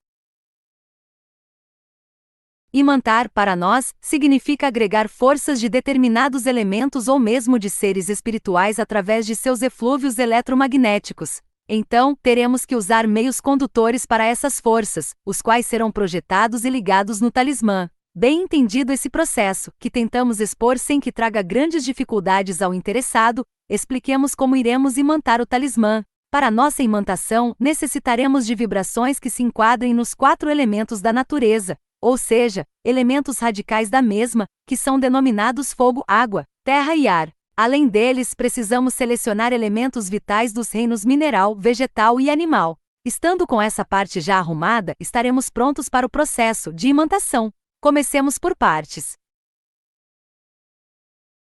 Imantar, para nós, significa agregar forças de determinados elementos ou mesmo de seres espirituais através de seus eflúvios eletromagnéticos. Então, teremos que usar meios condutores para essas forças, os quais serão projetados e ligados no talismã. Bem entendido esse processo, que tentamos expor sem que traga grandes dificuldades ao interessado, expliquemos como iremos imantar o talismã. Para nossa imantação, necessitaremos de vibrações que se enquadrem nos 4 elementos da natureza, ou seja, elementos radicais da mesma, que são denominados fogo, água, terra e ar. Além deles, precisamos selecionar elementos vitais dos reinos mineral, vegetal e animal. Estando com essa parte já arrumada, estaremos prontos para o processo de imantação. Comecemos por partes.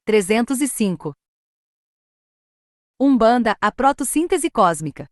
305. Umbanda, a protossíntese cósmica.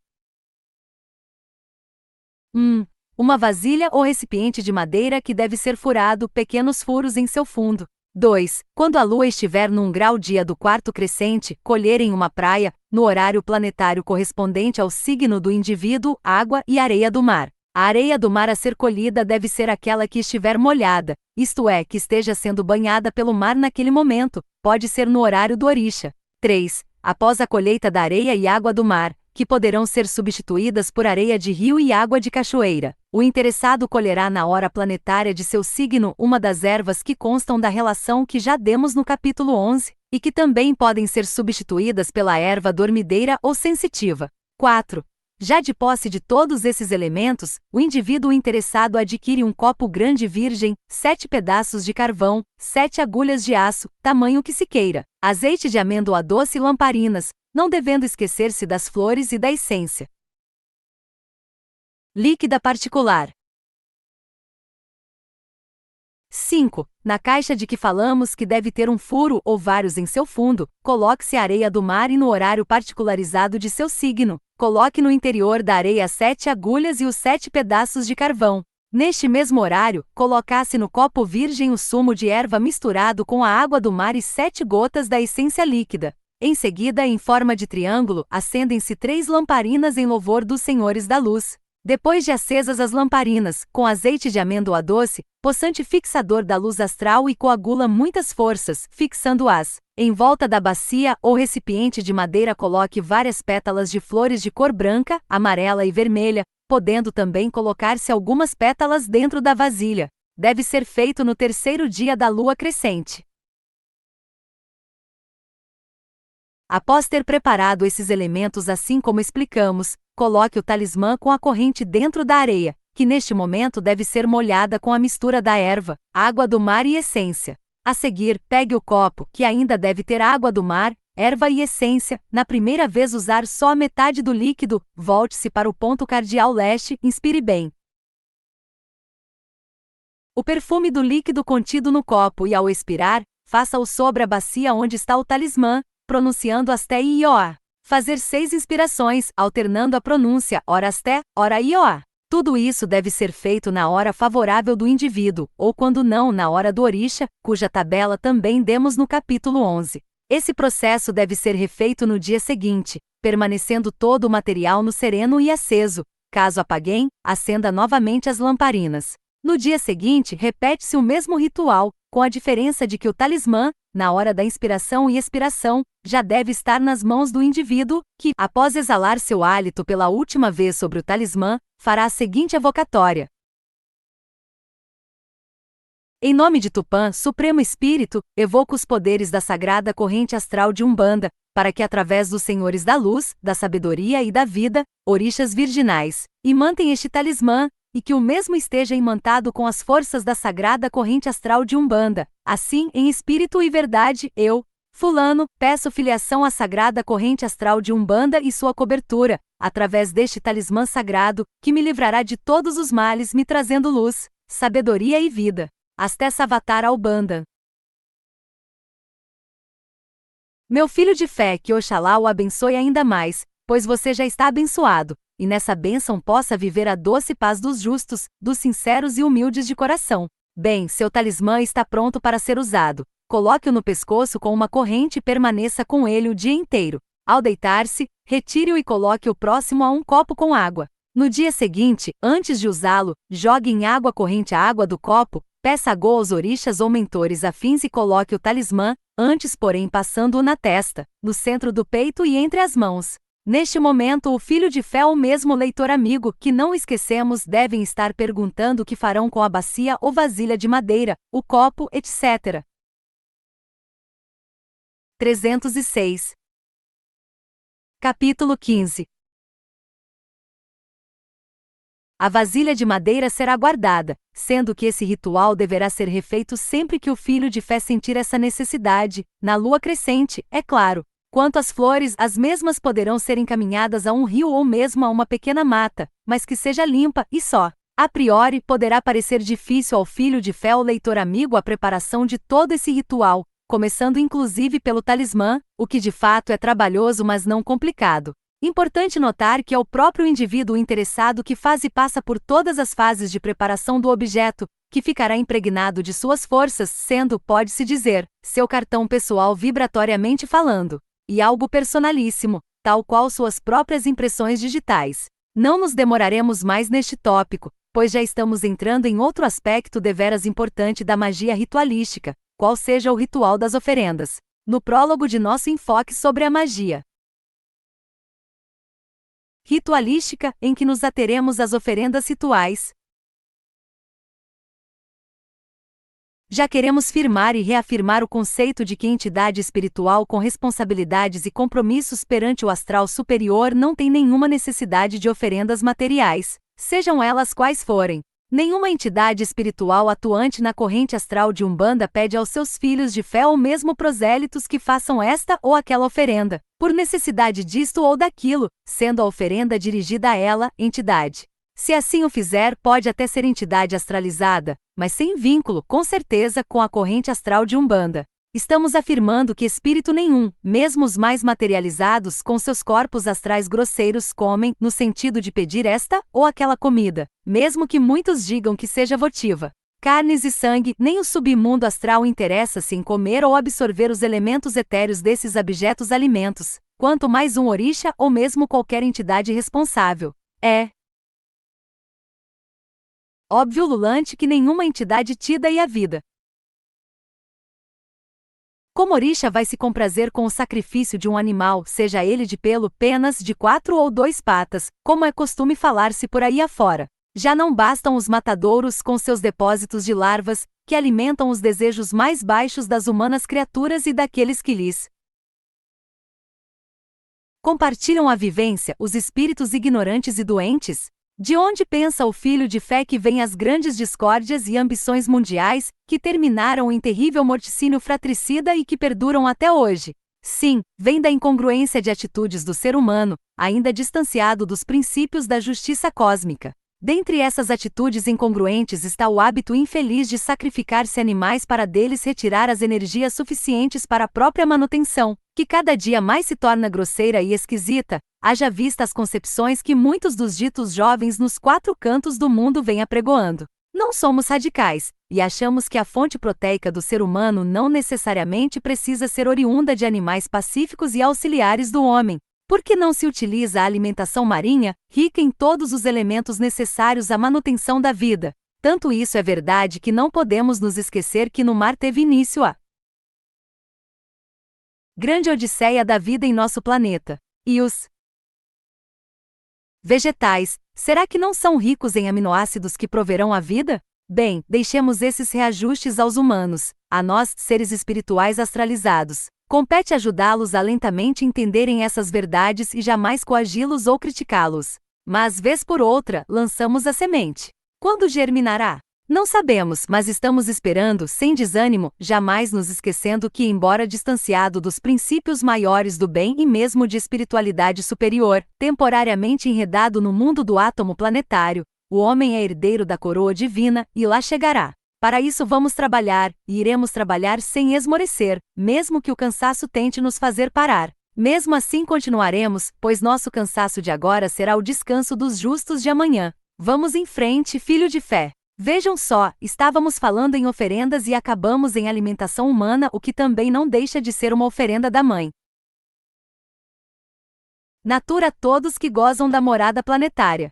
Uma vasilha ou recipiente de madeira que deve ser furado, pequenos furos em seu fundo. 2. Quando a lua estiver num grau dia do quarto crescente, colher em uma praia, no horário planetário correspondente ao signo do indivíduo, água e areia do mar. A areia do mar a ser colhida deve ser aquela que estiver molhada, isto é, que esteja sendo banhada pelo mar naquele momento, pode ser no horário do orixa. 3. Após a colheita da areia e água do mar, que poderão ser substituídas por areia de rio e água de cachoeira, O interessado colherá na hora planetária de seu signo uma das ervas que constam da relação que já demos no capítulo 11, e que também podem ser substituídas pela erva dormideira ou sensitiva. 4. Já de posse de todos esses elementos, o indivíduo interessado adquire um copo grande virgem, 7 pedaços de carvão, 7 agulhas de aço, tamanho que se queira, azeite de amêndoa doce e lamparinas, não devendo esquecer-se das flores e da essência. Líquida particular. 5. Na caixa de que falamos que deve ter um furo ou vários em seu fundo, coloque-se a areia do mar e no horário particularizado de seu signo, coloque no interior da areia as 7 agulhas e os 7 pedaços de carvão. Neste mesmo horário, colocasse no copo virgem o sumo de erva misturado com a água do mar e 7 gotas da essência líquida. Em seguida, em forma de triângulo, acendem-se 3 lamparinas em louvor dos senhores da luz. Depois de acesas as lamparinas, com azeite de amêndoa doce, possante fixador da luz astral e coagula muitas forças, fixando-as. Em volta da bacia ou recipiente de madeira coloque várias pétalas de flores de cor branca, amarela e vermelha, podendo também colocar-se algumas pétalas dentro da vasilha. Deve ser feito no 3º dia da lua crescente. Após ter preparado esses elementos assim como explicamos, coloque o talismã com a corrente dentro da areia, que neste momento deve ser molhada com a mistura da erva, água do mar e essência. A seguir, pegue o copo, que ainda deve ter água do mar, erva e essência. Na primeira vez usar só a metade do líquido, volte-se para o ponto cardial leste, inspire bem o perfume do líquido contido no copo e ao expirar, faça-o sobre a bacia onde está o talismã, pronunciando Asté e Ioá. Fazer 6 inspirações, alternando a pronúncia, ora Asté, ora Ioá. Tudo isso deve ser feito na hora favorável do indivíduo, ou quando não na hora do Orisha, cuja tabela também demos no capítulo 11. Esse processo deve ser refeito no dia seguinte, permanecendo todo o material no sereno e aceso. Caso apaguem, acenda novamente as lamparinas. No dia seguinte, repete-se o mesmo ritual, com a diferença de que o talismã, na hora da inspiração e expiração, já deve estar nas mãos do indivíduo, que, após exalar seu hálito pela última vez sobre o talismã, fará a seguinte evocatória. Em nome de Tupã, Supremo Espírito, evoco os poderes da sagrada corrente astral de Umbanda, para que através dos senhores da luz, da sabedoria e da vida, orixás virginais, imantem este talismã, e que o mesmo esteja imantado com as forças da sagrada corrente astral de Umbanda. Assim, em espírito e verdade, eu, fulano, peço filiação à sagrada corrente astral de Umbanda e sua cobertura, através deste talismã sagrado, que me livrará de todos os males, me trazendo luz, sabedoria e vida. Asté Savatara Umbanda. Meu filho de fé, que Oxalá o abençoe ainda mais, pois você já está abençoado, e nessa bênção possa viver a doce paz dos justos, dos sinceros e humildes de coração. Bem, seu talismã está pronto para ser usado. Coloque-o no pescoço com uma corrente e permaneça com ele o dia inteiro. Ao deitar-se, retire-o e coloque-o próximo a um copo com água. No dia seguinte, antes de usá-lo, jogue em água corrente a água do copo, peça agô aos orixás ou mentores afins e coloque o talismã, antes porém passando-o na testa, no centro do peito e entre as mãos. Neste momento, o filho de fé ou mesmo leitor amigo, que não esquecemos, devem estar perguntando o que farão com a bacia ou vasilha de madeira, o copo, etc. 306. Capítulo 15. A vasilha de madeira será guardada, sendo que esse ritual deverá ser refeito sempre que o filho de fé sentir essa necessidade, na lua crescente, é claro. Quanto às flores, as mesmas poderão ser encaminhadas a um rio ou mesmo a uma pequena mata, mas que seja limpa e só. A priori, poderá parecer difícil ao filho de fé ou leitor amigo a preparação de todo esse ritual, começando inclusive pelo talismã, o que de fato é trabalhoso mas não complicado. Importante notar que é o próprio indivíduo interessado que faz e passa por todas as fases de preparação do objeto, que ficará impregnado de suas forças, sendo, pode-se dizer, seu cartão pessoal vibratoriamente falando. E algo personalíssimo, tal qual suas próprias impressões digitais. Não nos demoraremos mais neste tópico, pois já estamos entrando em outro aspecto deveras importante da magia ritualística, qual seja o ritual das oferendas, no prólogo de nosso enfoque sobre a magia ritualística, em que nos ateremos às oferendas rituais. Já queremos firmar e reafirmar o conceito de que entidade espiritual com responsabilidades e compromissos perante o astral superior não tem nenhuma necessidade de oferendas materiais, sejam elas quais forem. Nenhuma entidade espiritual atuante na corrente astral de Umbanda pede aos seus filhos de fé ou mesmo prosélitos que façam esta ou aquela oferenda, por necessidade disto ou daquilo, sendo a oferenda dirigida a ela, entidade. Se assim o fizer, pode até ser entidade astralizada, mas sem vínculo, com certeza, com a corrente astral de Umbanda. Estamos afirmando que espírito nenhum, mesmo os mais materializados com seus corpos astrais grosseiros, comem, no sentido de pedir esta ou aquela comida, mesmo que muitos digam que seja votiva. Carnes e sangue, nem o submundo astral interessa-se em comer ou absorver os elementos etéreos desses abjetos alimentos, quanto mais um orixá ou mesmo qualquer entidade responsável. É óbvio ululante que nenhuma entidade tida e a vida. Como orixá vai se comprazer com o sacrifício de um animal, seja ele de pelo, penas, de 4 ou 2 patas, como é costume falar-se por aí afora. Já não bastam os matadouros com seus depósitos de larvas, que alimentam os desejos mais baixos das humanas criaturas e daqueles que lhes compartilham a vivência, os espíritos ignorantes e doentes? De onde pensa o filho de fé que vem as grandes discórdias e ambições mundiais, que terminaram em terrível morticínio fratricida e que perduram até hoje? Sim, vem da incongruência de atitudes do ser humano, ainda distanciado dos princípios da justiça cósmica. Dentre essas atitudes incongruentes está o hábito infeliz de sacrificar-se animais para deles retirar as energias suficientes para a própria manutenção, que cada dia mais se torna grosseira e esquisita, haja vista as concepções que muitos dos ditos jovens nos 4 cantos do mundo vêm apregoando. Não somos radicais, e achamos que a fonte proteica do ser humano não necessariamente precisa ser oriunda de animais pacíficos e auxiliares do homem. Por que não se utiliza a alimentação marinha, rica em todos os elementos necessários à manutenção da vida? Tanto isso é verdade que não podemos nos esquecer que no mar teve início a grande odisseia da vida em nosso planeta. E os vegetais, será que não são ricos em aminoácidos que proverão a vida? Bem, deixemos esses reajustes aos humanos, a nós, seres espirituais astralizados. Compete ajudá-los a lentamente entenderem essas verdades e jamais coagi-los ou criticá-los. Mas, vez por outra, lançamos a semente. Quando germinará? Não sabemos, mas estamos esperando, sem desânimo, jamais nos esquecendo que, embora distanciado dos princípios maiores do bem e mesmo de espiritualidade superior, temporariamente enredado no mundo do átomo planetário, o homem é herdeiro da coroa divina e lá chegará. Para isso vamos trabalhar, e iremos trabalhar sem esmorecer, mesmo que o cansaço tente nos fazer parar. Mesmo assim continuaremos, pois nosso cansaço de agora será o descanso dos justos de amanhã. Vamos em frente, filho de fé. Vejam só, estávamos falando em oferendas e acabamos em alimentação humana, o que também não deixa de ser uma oferenda da Mãe Natura a todos que gozam da morada planetária.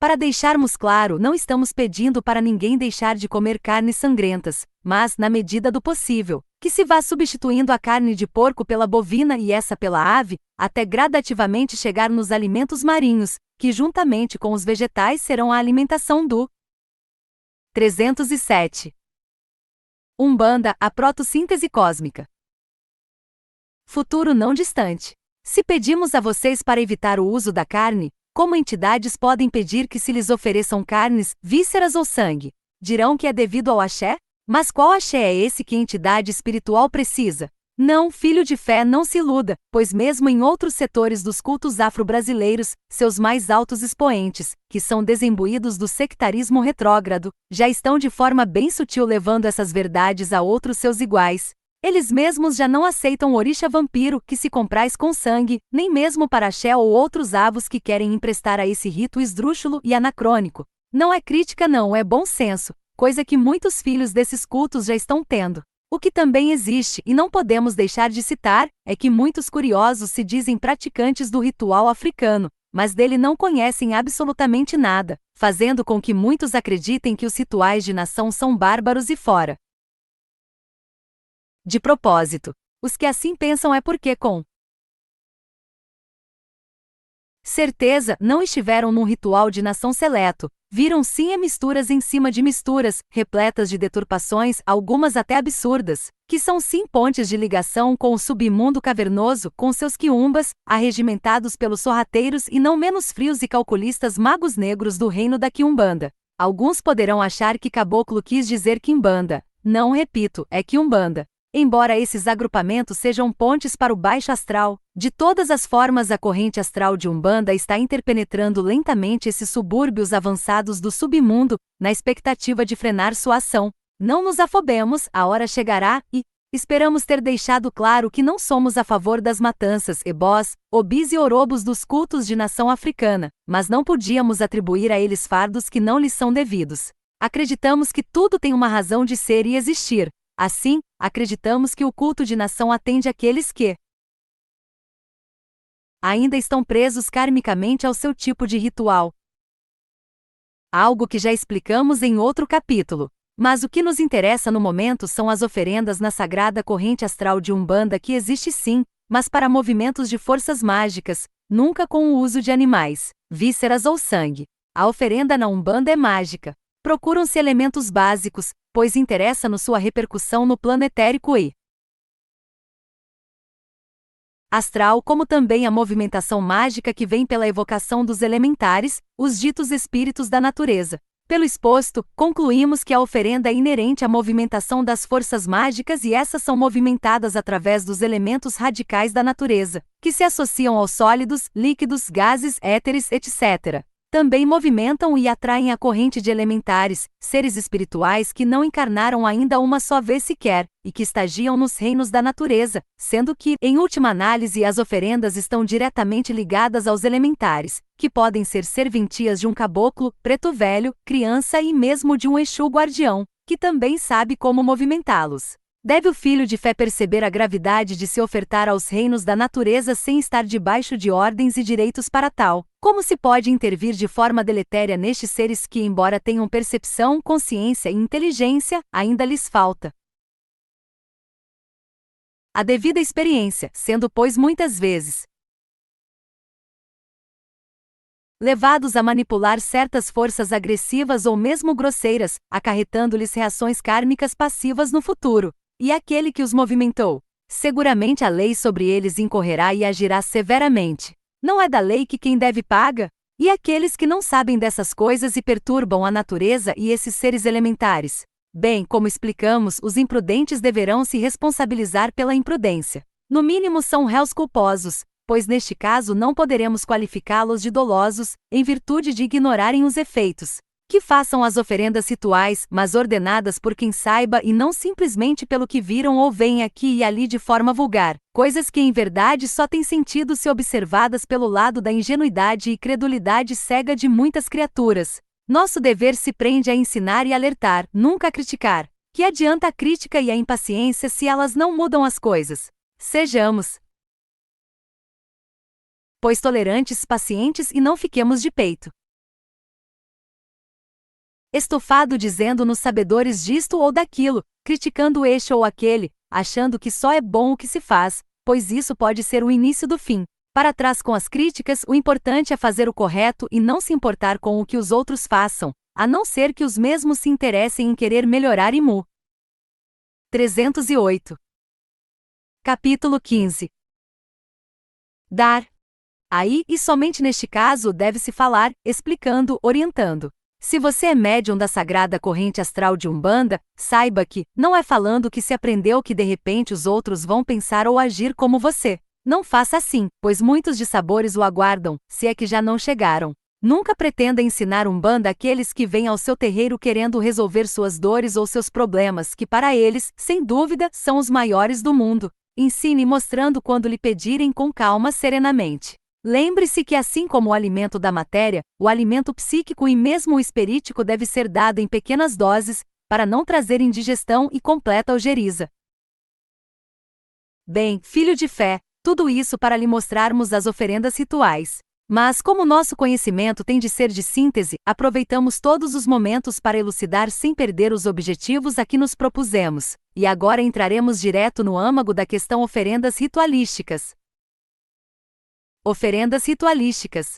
Para deixarmos claro, não estamos pedindo para ninguém deixar de comer carnes sangrentas, mas, na medida do possível, que se vá substituindo a carne de porco pela bovina e essa pela ave, até gradativamente chegar nos alimentos marinhos, que juntamente com os vegetais serão a alimentação do 307. Umbanda, a protossíntese cósmica. Futuro não distante. Se pedimos a vocês para evitar o uso da carne, como entidades podem pedir que se lhes ofereçam carnes, vísceras ou sangue? Dirão que é devido ao axé? Mas qual axé é esse que a entidade espiritual precisa? Não, filho de fé, não se iluda, pois mesmo em outros setores dos cultos afro-brasileiros, seus mais altos expoentes, que são desimbuídos do sectarismo retrógrado, já estão de forma bem sutil levando essas verdades a outros seus iguais. Eles mesmos já não aceitam o orixá vampiro que se compraz com sangue, nem mesmo para axé ou outros avos que querem emprestar a esse rito esdrúxulo e anacrônico. Não é crítica não, é bom senso, coisa que muitos filhos desses cultos já estão tendo. O que também existe, e não podemos deixar de citar, é que muitos curiosos se dizem praticantes do ritual africano, mas dele não conhecem absolutamente nada, fazendo com que muitos acreditem que os rituais de nação são bárbaros e fora de propósito. Os que assim pensam é porque com Certeza, não estiveram num ritual de nação seleto. Viram sim misturas em cima de misturas, repletas de deturpações, algumas até absurdas, que são sim pontes de ligação com o submundo cavernoso, com seus quiumbas, arregimentados pelos sorrateiros e não menos frios e calculistas magos negros do reino da quiumbanda. Alguns poderão achar que caboclo quis dizer quimbanda. Não, repito, é quiumbanda. Embora esses agrupamentos sejam pontes para o baixo astral, de todas as formas a corrente astral de Umbanda está interpenetrando lentamente esses subúrbios avançados do submundo, na expectativa de frenar sua ação. Não nos afobemos, a hora chegará e esperamos ter deixado claro que não somos a favor das matanças, ebós, obis e orobos dos cultos de nação africana, mas não podíamos atribuir a eles fardos que não lhes são devidos. Acreditamos que tudo tem uma razão de ser e existir. Assim, acreditamos que o culto de nação atende àqueles que ainda estão presos karmicamente ao seu tipo de ritual. Algo que já explicamos em outro capítulo. Mas o que nos interessa no momento são as oferendas na sagrada corrente astral de Umbanda, que existe sim, mas para movimentos de forças mágicas, nunca com o uso de animais, vísceras ou sangue. A oferenda na Umbanda é mágica. Procuram-se elementos básicos, pois interessa-nos sua repercussão no plano etérico e astral, como também a movimentação mágica que vem pela evocação dos elementares, os ditos espíritos da natureza. Pelo exposto, concluímos que a oferenda é inerente à movimentação das forças mágicas e essas são movimentadas através dos elementos radicais da natureza, que se associam aos sólidos, líquidos, gases, éteres, etc. Também movimentam e atraem a corrente de elementares, seres espirituais que não encarnaram ainda uma só vez sequer, e que estagiam nos reinos da natureza, sendo que, em última análise, as oferendas estão diretamente ligadas aos elementares, que podem ser serventias de um caboclo, preto velho, criança e mesmo de um Exu guardião, que também sabe como movimentá-los. Deve o filho de fé perceber a gravidade de se ofertar aos reinos da natureza sem estar debaixo de ordens e direitos para tal. Como se pode intervir de forma deletéria nestes seres que, embora tenham percepção, consciência e inteligência, ainda lhes falta a devida experiência, sendo, pois, muitas vezes levados a manipular certas forças agressivas ou mesmo grosseiras, acarretando-lhes reações kármicas passivas no futuro. E aquele que os movimentou, seguramente a lei sobre eles incorrerá e agirá severamente. Não é da lei que quem deve paga? E aqueles que não sabem dessas coisas e perturbam a natureza e esses seres elementares? Bem, como explicamos, os imprudentes deverão se responsabilizar pela imprudência. No mínimo são réus culposos, pois neste caso não poderemos qualificá-los de dolosos, em virtude de ignorarem os efeitos. Que façam as oferendas rituais, mas ordenadas por quem saiba e não simplesmente pelo que viram ou veem aqui e ali de forma vulgar, coisas que em verdade só têm sentido se observadas pelo lado da ingenuidade e credulidade cega de muitas criaturas. Nosso dever se prende a ensinar e alertar, nunca a criticar. Que adianta a crítica e a impaciência se elas não mudam as coisas? Sejamos, pois, tolerantes, pacientes e não fiquemos de peito estufado dizendo-nos sabedores disto ou daquilo, criticando este ou aquele, achando que só é bom o que se faz, pois isso pode ser o início do fim. Para trás com as críticas, o importante é fazer o correto e não se importar com o que os outros façam, a não ser que os mesmos se interessem em querer melhorar e mu. 308. Capítulo 15. Dar. Aí, e somente neste caso, deve-se falar, explicando, orientando. Se você é médium da sagrada corrente astral de Umbanda, saiba que, não é falando que se aprendeu que de repente os outros vão pensar ou agir como você. Não faça assim, pois muitos dissabores o aguardam, se é que já não chegaram. Nunca pretenda ensinar Umbanda àqueles que vêm ao seu terreiro querendo resolver suas dores ou seus problemas, que para eles, sem dúvida, são os maiores do mundo. Ensine mostrando quando lhe pedirem com calma, serenamente. Lembre-se que assim como o alimento da matéria, o alimento psíquico e mesmo o espirítico deve ser dado em pequenas doses, para não trazer indigestão e completa algeriza. Bem, filho de fé, tudo isso para lhe mostrarmos as oferendas rituais. Mas como nosso conhecimento tem de ser de síntese, aproveitamos todos os momentos para elucidar sem perder os objetivos a que nos propusemos. E agora entraremos direto no âmago da questão oferendas ritualísticas. Oferendas ritualísticas.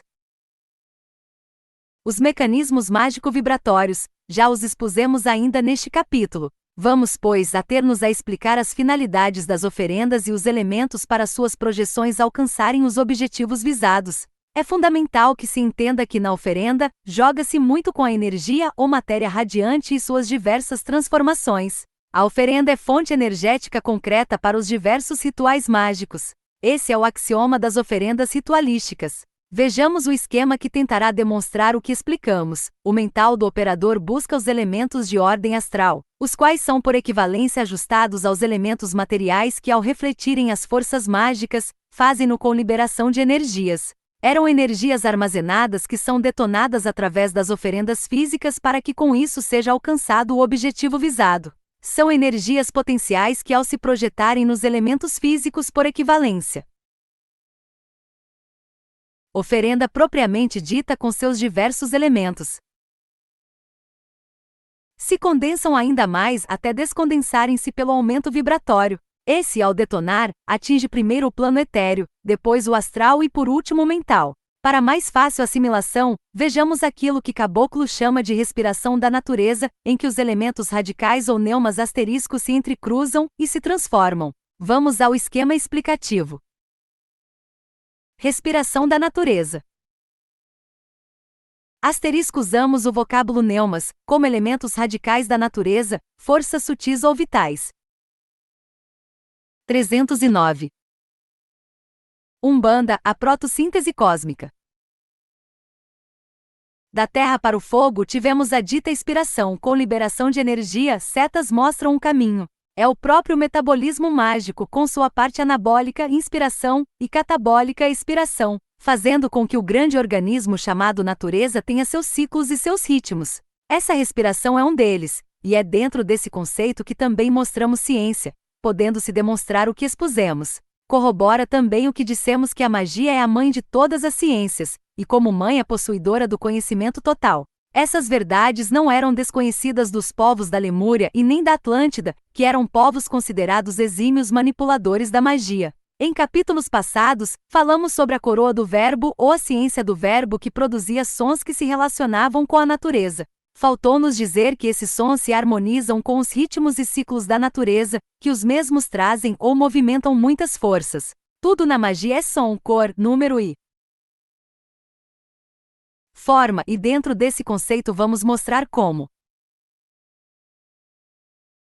Os mecanismos mágico-vibratórios, já os expusemos ainda neste capítulo. Vamos, pois, ater-nos a explicar as finalidades das oferendas e os elementos para suas projeções alcançarem os objetivos visados. É fundamental que se entenda que na oferenda, joga-se muito com a energia ou matéria radiante e suas diversas transformações. A oferenda é fonte energética concreta para os diversos rituais mágicos. Esse é o axioma das oferendas ritualísticas. Vejamos o esquema que tentará demonstrar o que explicamos. O mental do operador busca os elementos de ordem astral, os quais são por equivalência ajustados aos elementos materiais que, ao refletirem as forças mágicas, fazem-no com liberação de energias. Eram energias armazenadas que são detonadas através das oferendas físicas para que com isso seja alcançado o objetivo visado. São energias potenciais que, ao se projetarem nos elementos físicos por equivalência, oferenda propriamente dita com seus diversos elementos, se condensam ainda mais até descondensarem-se pelo aumento vibratório. Esse, ao detonar, atinge primeiro o plano etéreo, depois o astral e por último o mental. Para mais fácil assimilação, vejamos aquilo que Caboclo chama de respiração da natureza, em que os elementos radicais ou neumas asteriscos se entrecruzam e se transformam. Vamos ao esquema explicativo. Respiração da natureza. Usamos o vocábulo neumas, como elementos radicais da natureza, forças sutis ou vitais. 309. Umbanda, a protossíntese cósmica. Da terra para o fogo tivemos a dita inspiração, com liberação de energia, setas mostram um caminho. É o próprio metabolismo mágico, com sua parte anabólica, inspiração, e catabólica, expiração, fazendo com que o grande organismo chamado natureza tenha seus ciclos e seus ritmos. Essa respiração é um deles, e é dentro desse conceito que também mostramos ciência, podendo-se demonstrar o que expusemos. Corrobora também o que dissemos que a magia é a mãe de todas as ciências, e como mãe é possuidora do conhecimento total. Essas verdades não eram desconhecidas dos povos da Lemúria e nem da Atlântida, que eram povos considerados exímios manipuladores da magia. Em capítulos passados, falamos sobre a coroa do verbo ou a ciência do verbo que produzia sons que se relacionavam com a natureza. Faltou-nos dizer que esses sons se harmonizam com os ritmos e ciclos da natureza, que os mesmos trazem ou movimentam muitas forças. Tudo na magia é som, cor, número e forma, e dentro desse conceito vamos mostrar como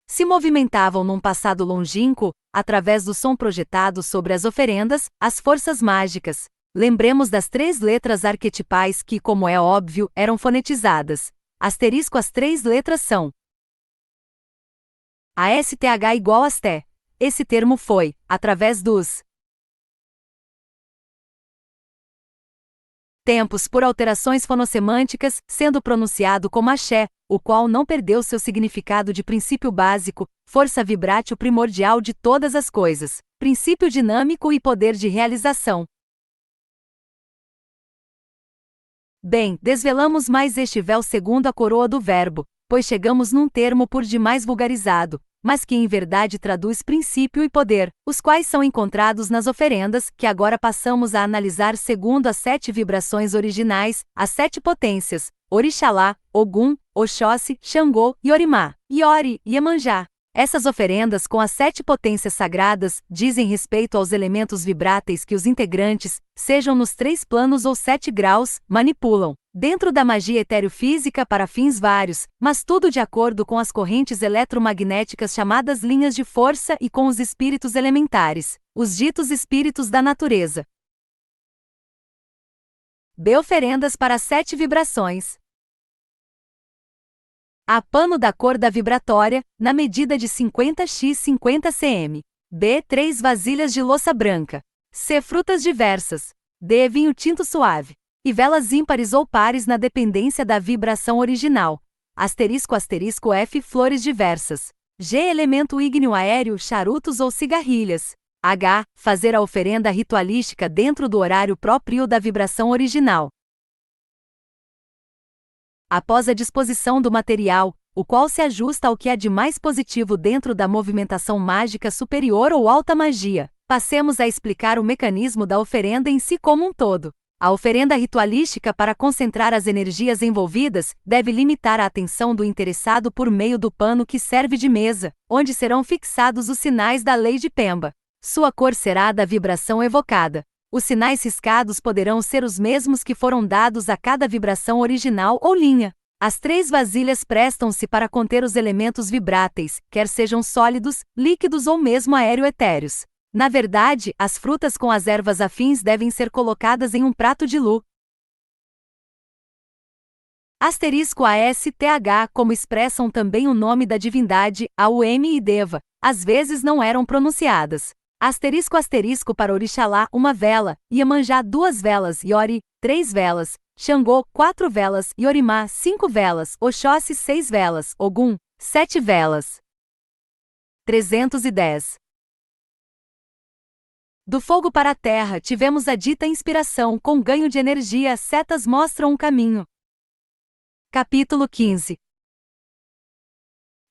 se movimentavam num passado longínquo, através do som projetado sobre as oferendas, as forças mágicas. Lembremos das 3 letras arquetipais que, como é óbvio, eram fonetizadas. Asterisco, as 3 letras são a STH igual a ST. Esse termo foi, através dos tempos por alterações fonossemânticas, sendo pronunciado como axé, o qual não perdeu seu significado de princípio básico, força vibrátil primordial de todas as coisas, princípio dinâmico e poder de realização. Bem, desvelamos mais este véu segundo a coroa do verbo, pois chegamos num termo por demais vulgarizado, mas que em verdade traduz princípio e poder, os quais são encontrados nas oferendas, que agora passamos a analisar segundo as 7 vibrações originais, as 7 potências, Orixalá, Ogum, Oxóssi, Xangô, Yorimá, Iori e Iemanjá. Essas oferendas com as 7 potências sagradas dizem respeito aos elementos vibráteis que os integrantes, sejam nos 3 planos ou 7 graus, manipulam, dentro da magia etéreo-física para fins vários, mas tudo de acordo com as correntes eletromagnéticas chamadas linhas de força e com os espíritos elementares, os ditos espíritos da natureza. B. Oferendas para 7 vibrações. A. Pano da cor da vibratória, na medida de 50x 50 cm. B. 3 vasilhas de louça branca. C. Frutas diversas. D. Vinho tinto suave. E velas ímpares ou pares na dependência da vibração original. Asterisco asterisco F. Flores diversas. G. Elemento ígneo aéreo, charutos ou cigarrilhas. H. Fazer a oferenda ritualística dentro do horário próprio da vibração original. Após a disposição do material, o qual se ajusta ao que há de mais positivo dentro da movimentação mágica superior ou alta magia. Passemos a explicar o mecanismo da oferenda em si como um todo. A oferenda ritualística, para concentrar as energias envolvidas, deve limitar a atenção do interessado por meio do pano que serve de mesa, onde serão fixados os sinais da lei de Pemba. Sua cor será da vibração evocada. Os sinais riscados poderão ser os mesmos que foram dados a cada vibração original ou linha. As 3 vasilhas prestam-se para conter os elementos vibráteis, quer sejam sólidos, líquidos ou mesmo aéreo-etéreos. Na verdade, as frutas com as ervas afins devem ser colocadas em um prato de lu. *ASTH, como expressam também o nome da divindade, Aum e Deva, às vezes não eram pronunciadas. *** para Orixalá, 1 vela, Iemanjá 2 velas, Iori, 3 velas, Xangô, 4 velas, Iorimá, 5 velas, Oxóssi 6 velas, Ogum, 7 velas. 310. Do fogo para a terra tivemos a dita inspiração, com ganho de energia, setas mostram um caminho. Capítulo 15.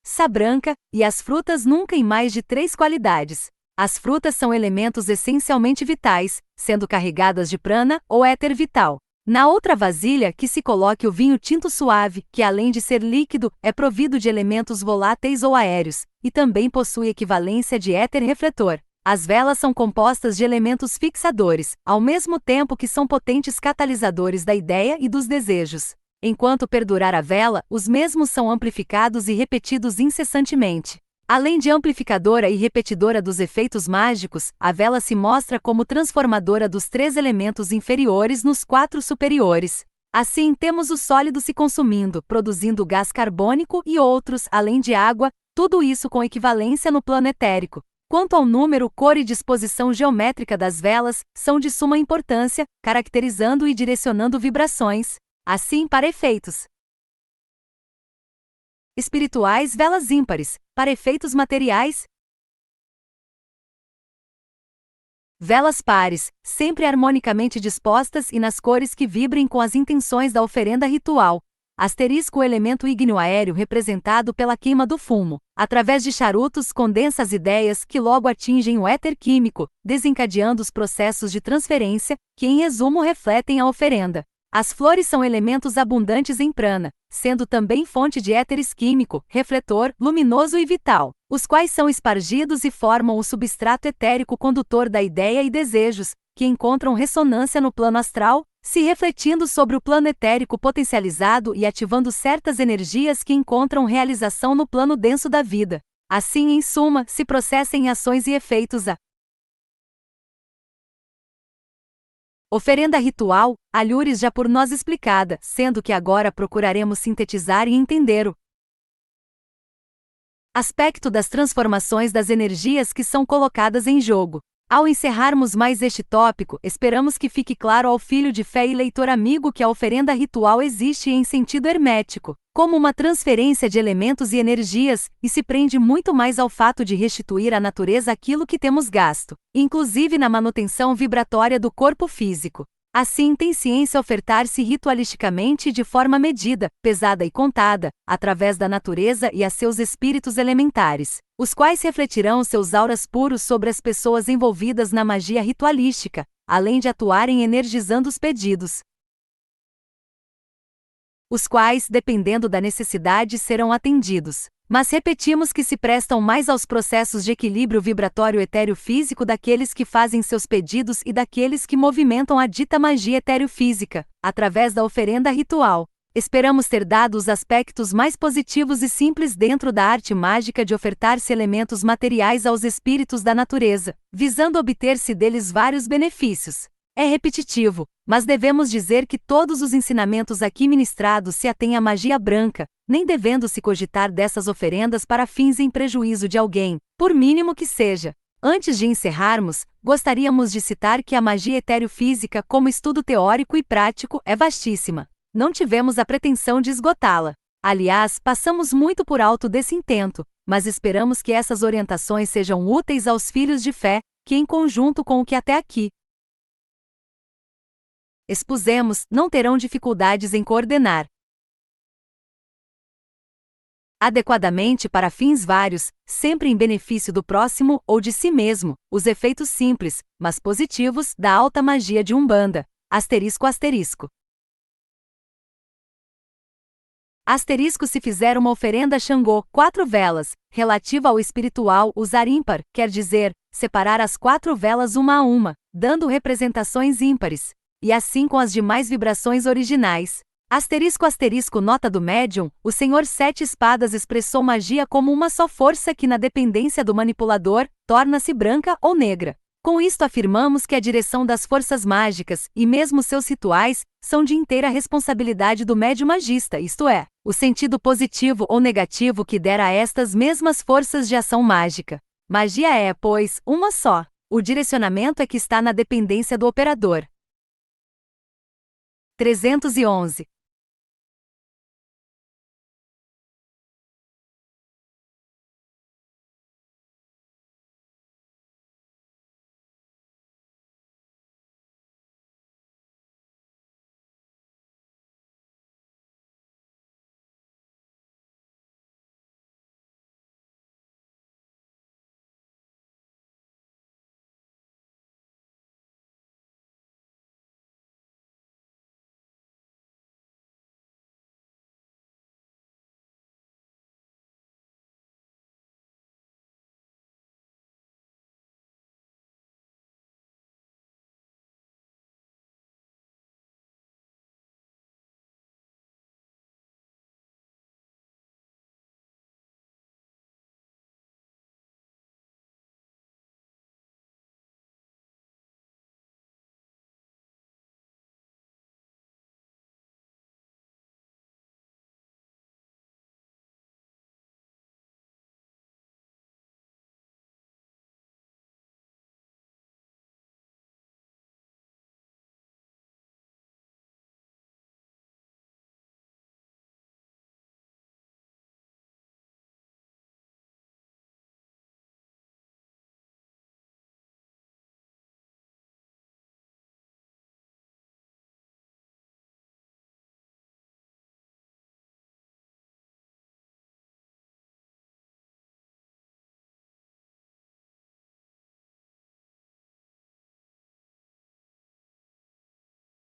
Sá branca, e as frutas nunca em mais de 3 qualidades. As frutas são elementos essencialmente vitais, sendo carregadas de prana, ou éter vital. Na outra vasilha, que se coloque o vinho tinto suave, que além de ser líquido, é provido de elementos voláteis ou aéreos, e também possui equivalência de éter refletor. As velas são compostas de elementos fixadores, ao mesmo tempo que são potentes catalisadores da ideia e dos desejos. Enquanto perdurar a vela, os mesmos são amplificados e repetidos incessantemente. Além de amplificadora e repetidora dos efeitos mágicos, a vela se mostra como transformadora dos 3 elementos inferiores nos 4 superiores. Assim, temos o sólido se consumindo, produzindo gás carbônico e outros, além de água, tudo isso com equivalência no plano etérico. Quanto ao número, cor e disposição geométrica das velas, são de suma importância, caracterizando e direcionando vibrações. Assim, para efeitos espirituais, velas ímpares; para efeitos materiais, velas pares, sempre harmonicamente dispostas e nas cores que vibrem com as intenções da oferenda ritual. *** O elemento ígneo aéreo representado pela queima do fumo. Através de charutos condensa as ideias que logo atingem o éter químico, desencadeando os processos de transferência, que em resumo refletem a oferenda. As flores são elementos abundantes em prana, sendo também fonte de éteres químico, refletor, luminoso e vital, os quais são espargidos e formam o substrato etérico condutor da ideia e desejos, que encontram ressonância no plano astral, se refletindo sobre o plano etérico potencializado e ativando certas energias que encontram realização no plano denso da vida. Assim, em suma, se processa em ações e efeitos a oferenda ritual, alhures já por nós explicada, sendo que agora procuraremos sintetizar e entender o aspecto das transformações das energias que são colocadas em jogo. Ao encerrarmos mais este tópico, esperamos que fique claro ao filho de fé e leitor amigo que a oferenda ritual existe em sentido hermético, como uma transferência de elementos e energias, e se prende muito mais ao fato de restituir à natureza aquilo que temos gasto, inclusive na manutenção vibratória do corpo físico. Assim, tem ciência ofertar-se ritualisticamente de forma medida, pesada e contada, através da natureza e a seus espíritos elementares, os quais refletirão seus auras puros sobre as pessoas envolvidas na magia ritualística, além de atuarem energizando os pedidos, os quais, dependendo da necessidade, serão atendidos. Mas repetimos que se prestam mais aos processos de equilíbrio vibratório etéreo-físico daqueles que fazem seus pedidos e daqueles que movimentam a dita magia etéreo-física, através da oferenda ritual. Esperamos ter dado os aspectos mais positivos e simples dentro da arte mágica de ofertar-se elementos materiais aos espíritos da natureza, visando obter-se deles vários benefícios. É repetitivo, mas devemos dizer que todos os ensinamentos aqui ministrados se atêm à magia branca, nem devendo se cogitar dessas oferendas para fins em prejuízo de alguém, por mínimo que seja. Antes de encerrarmos, gostaríamos de citar que a magia etéreo-física, como estudo teórico e prático, é vastíssima. Não tivemos a pretensão de esgotá-la. Aliás, passamos muito por alto desse intento, mas esperamos que essas orientações sejam úteis aos filhos de fé, que em conjunto com o que até aqui expusemos, não terão dificuldades em coordenar adequadamente para fins vários, sempre em benefício do próximo ou de si mesmo, os efeitos simples, mas positivos, da alta magia de Umbanda. Asterisco asterisco. Asterisco se fizer uma oferenda a Xangô, 4 velas, relativa ao espiritual, usar ímpar, quer dizer, separar as 4 velas uma a uma, dando representações ímpares. E assim com as demais vibrações originais. Asterisco asterisco nota do médium, o Senhor Sete Espadas expressou magia como uma só força que na dependência do manipulador, torna-se branca ou negra. Com isto afirmamos que a direção das forças mágicas, e mesmo seus rituais, são de inteira responsabilidade do médium magista, isto é, o sentido positivo ou negativo que der a estas mesmas forças de ação mágica. Magia é, pois, uma só. O direcionamento é que está na dependência do operador. 311.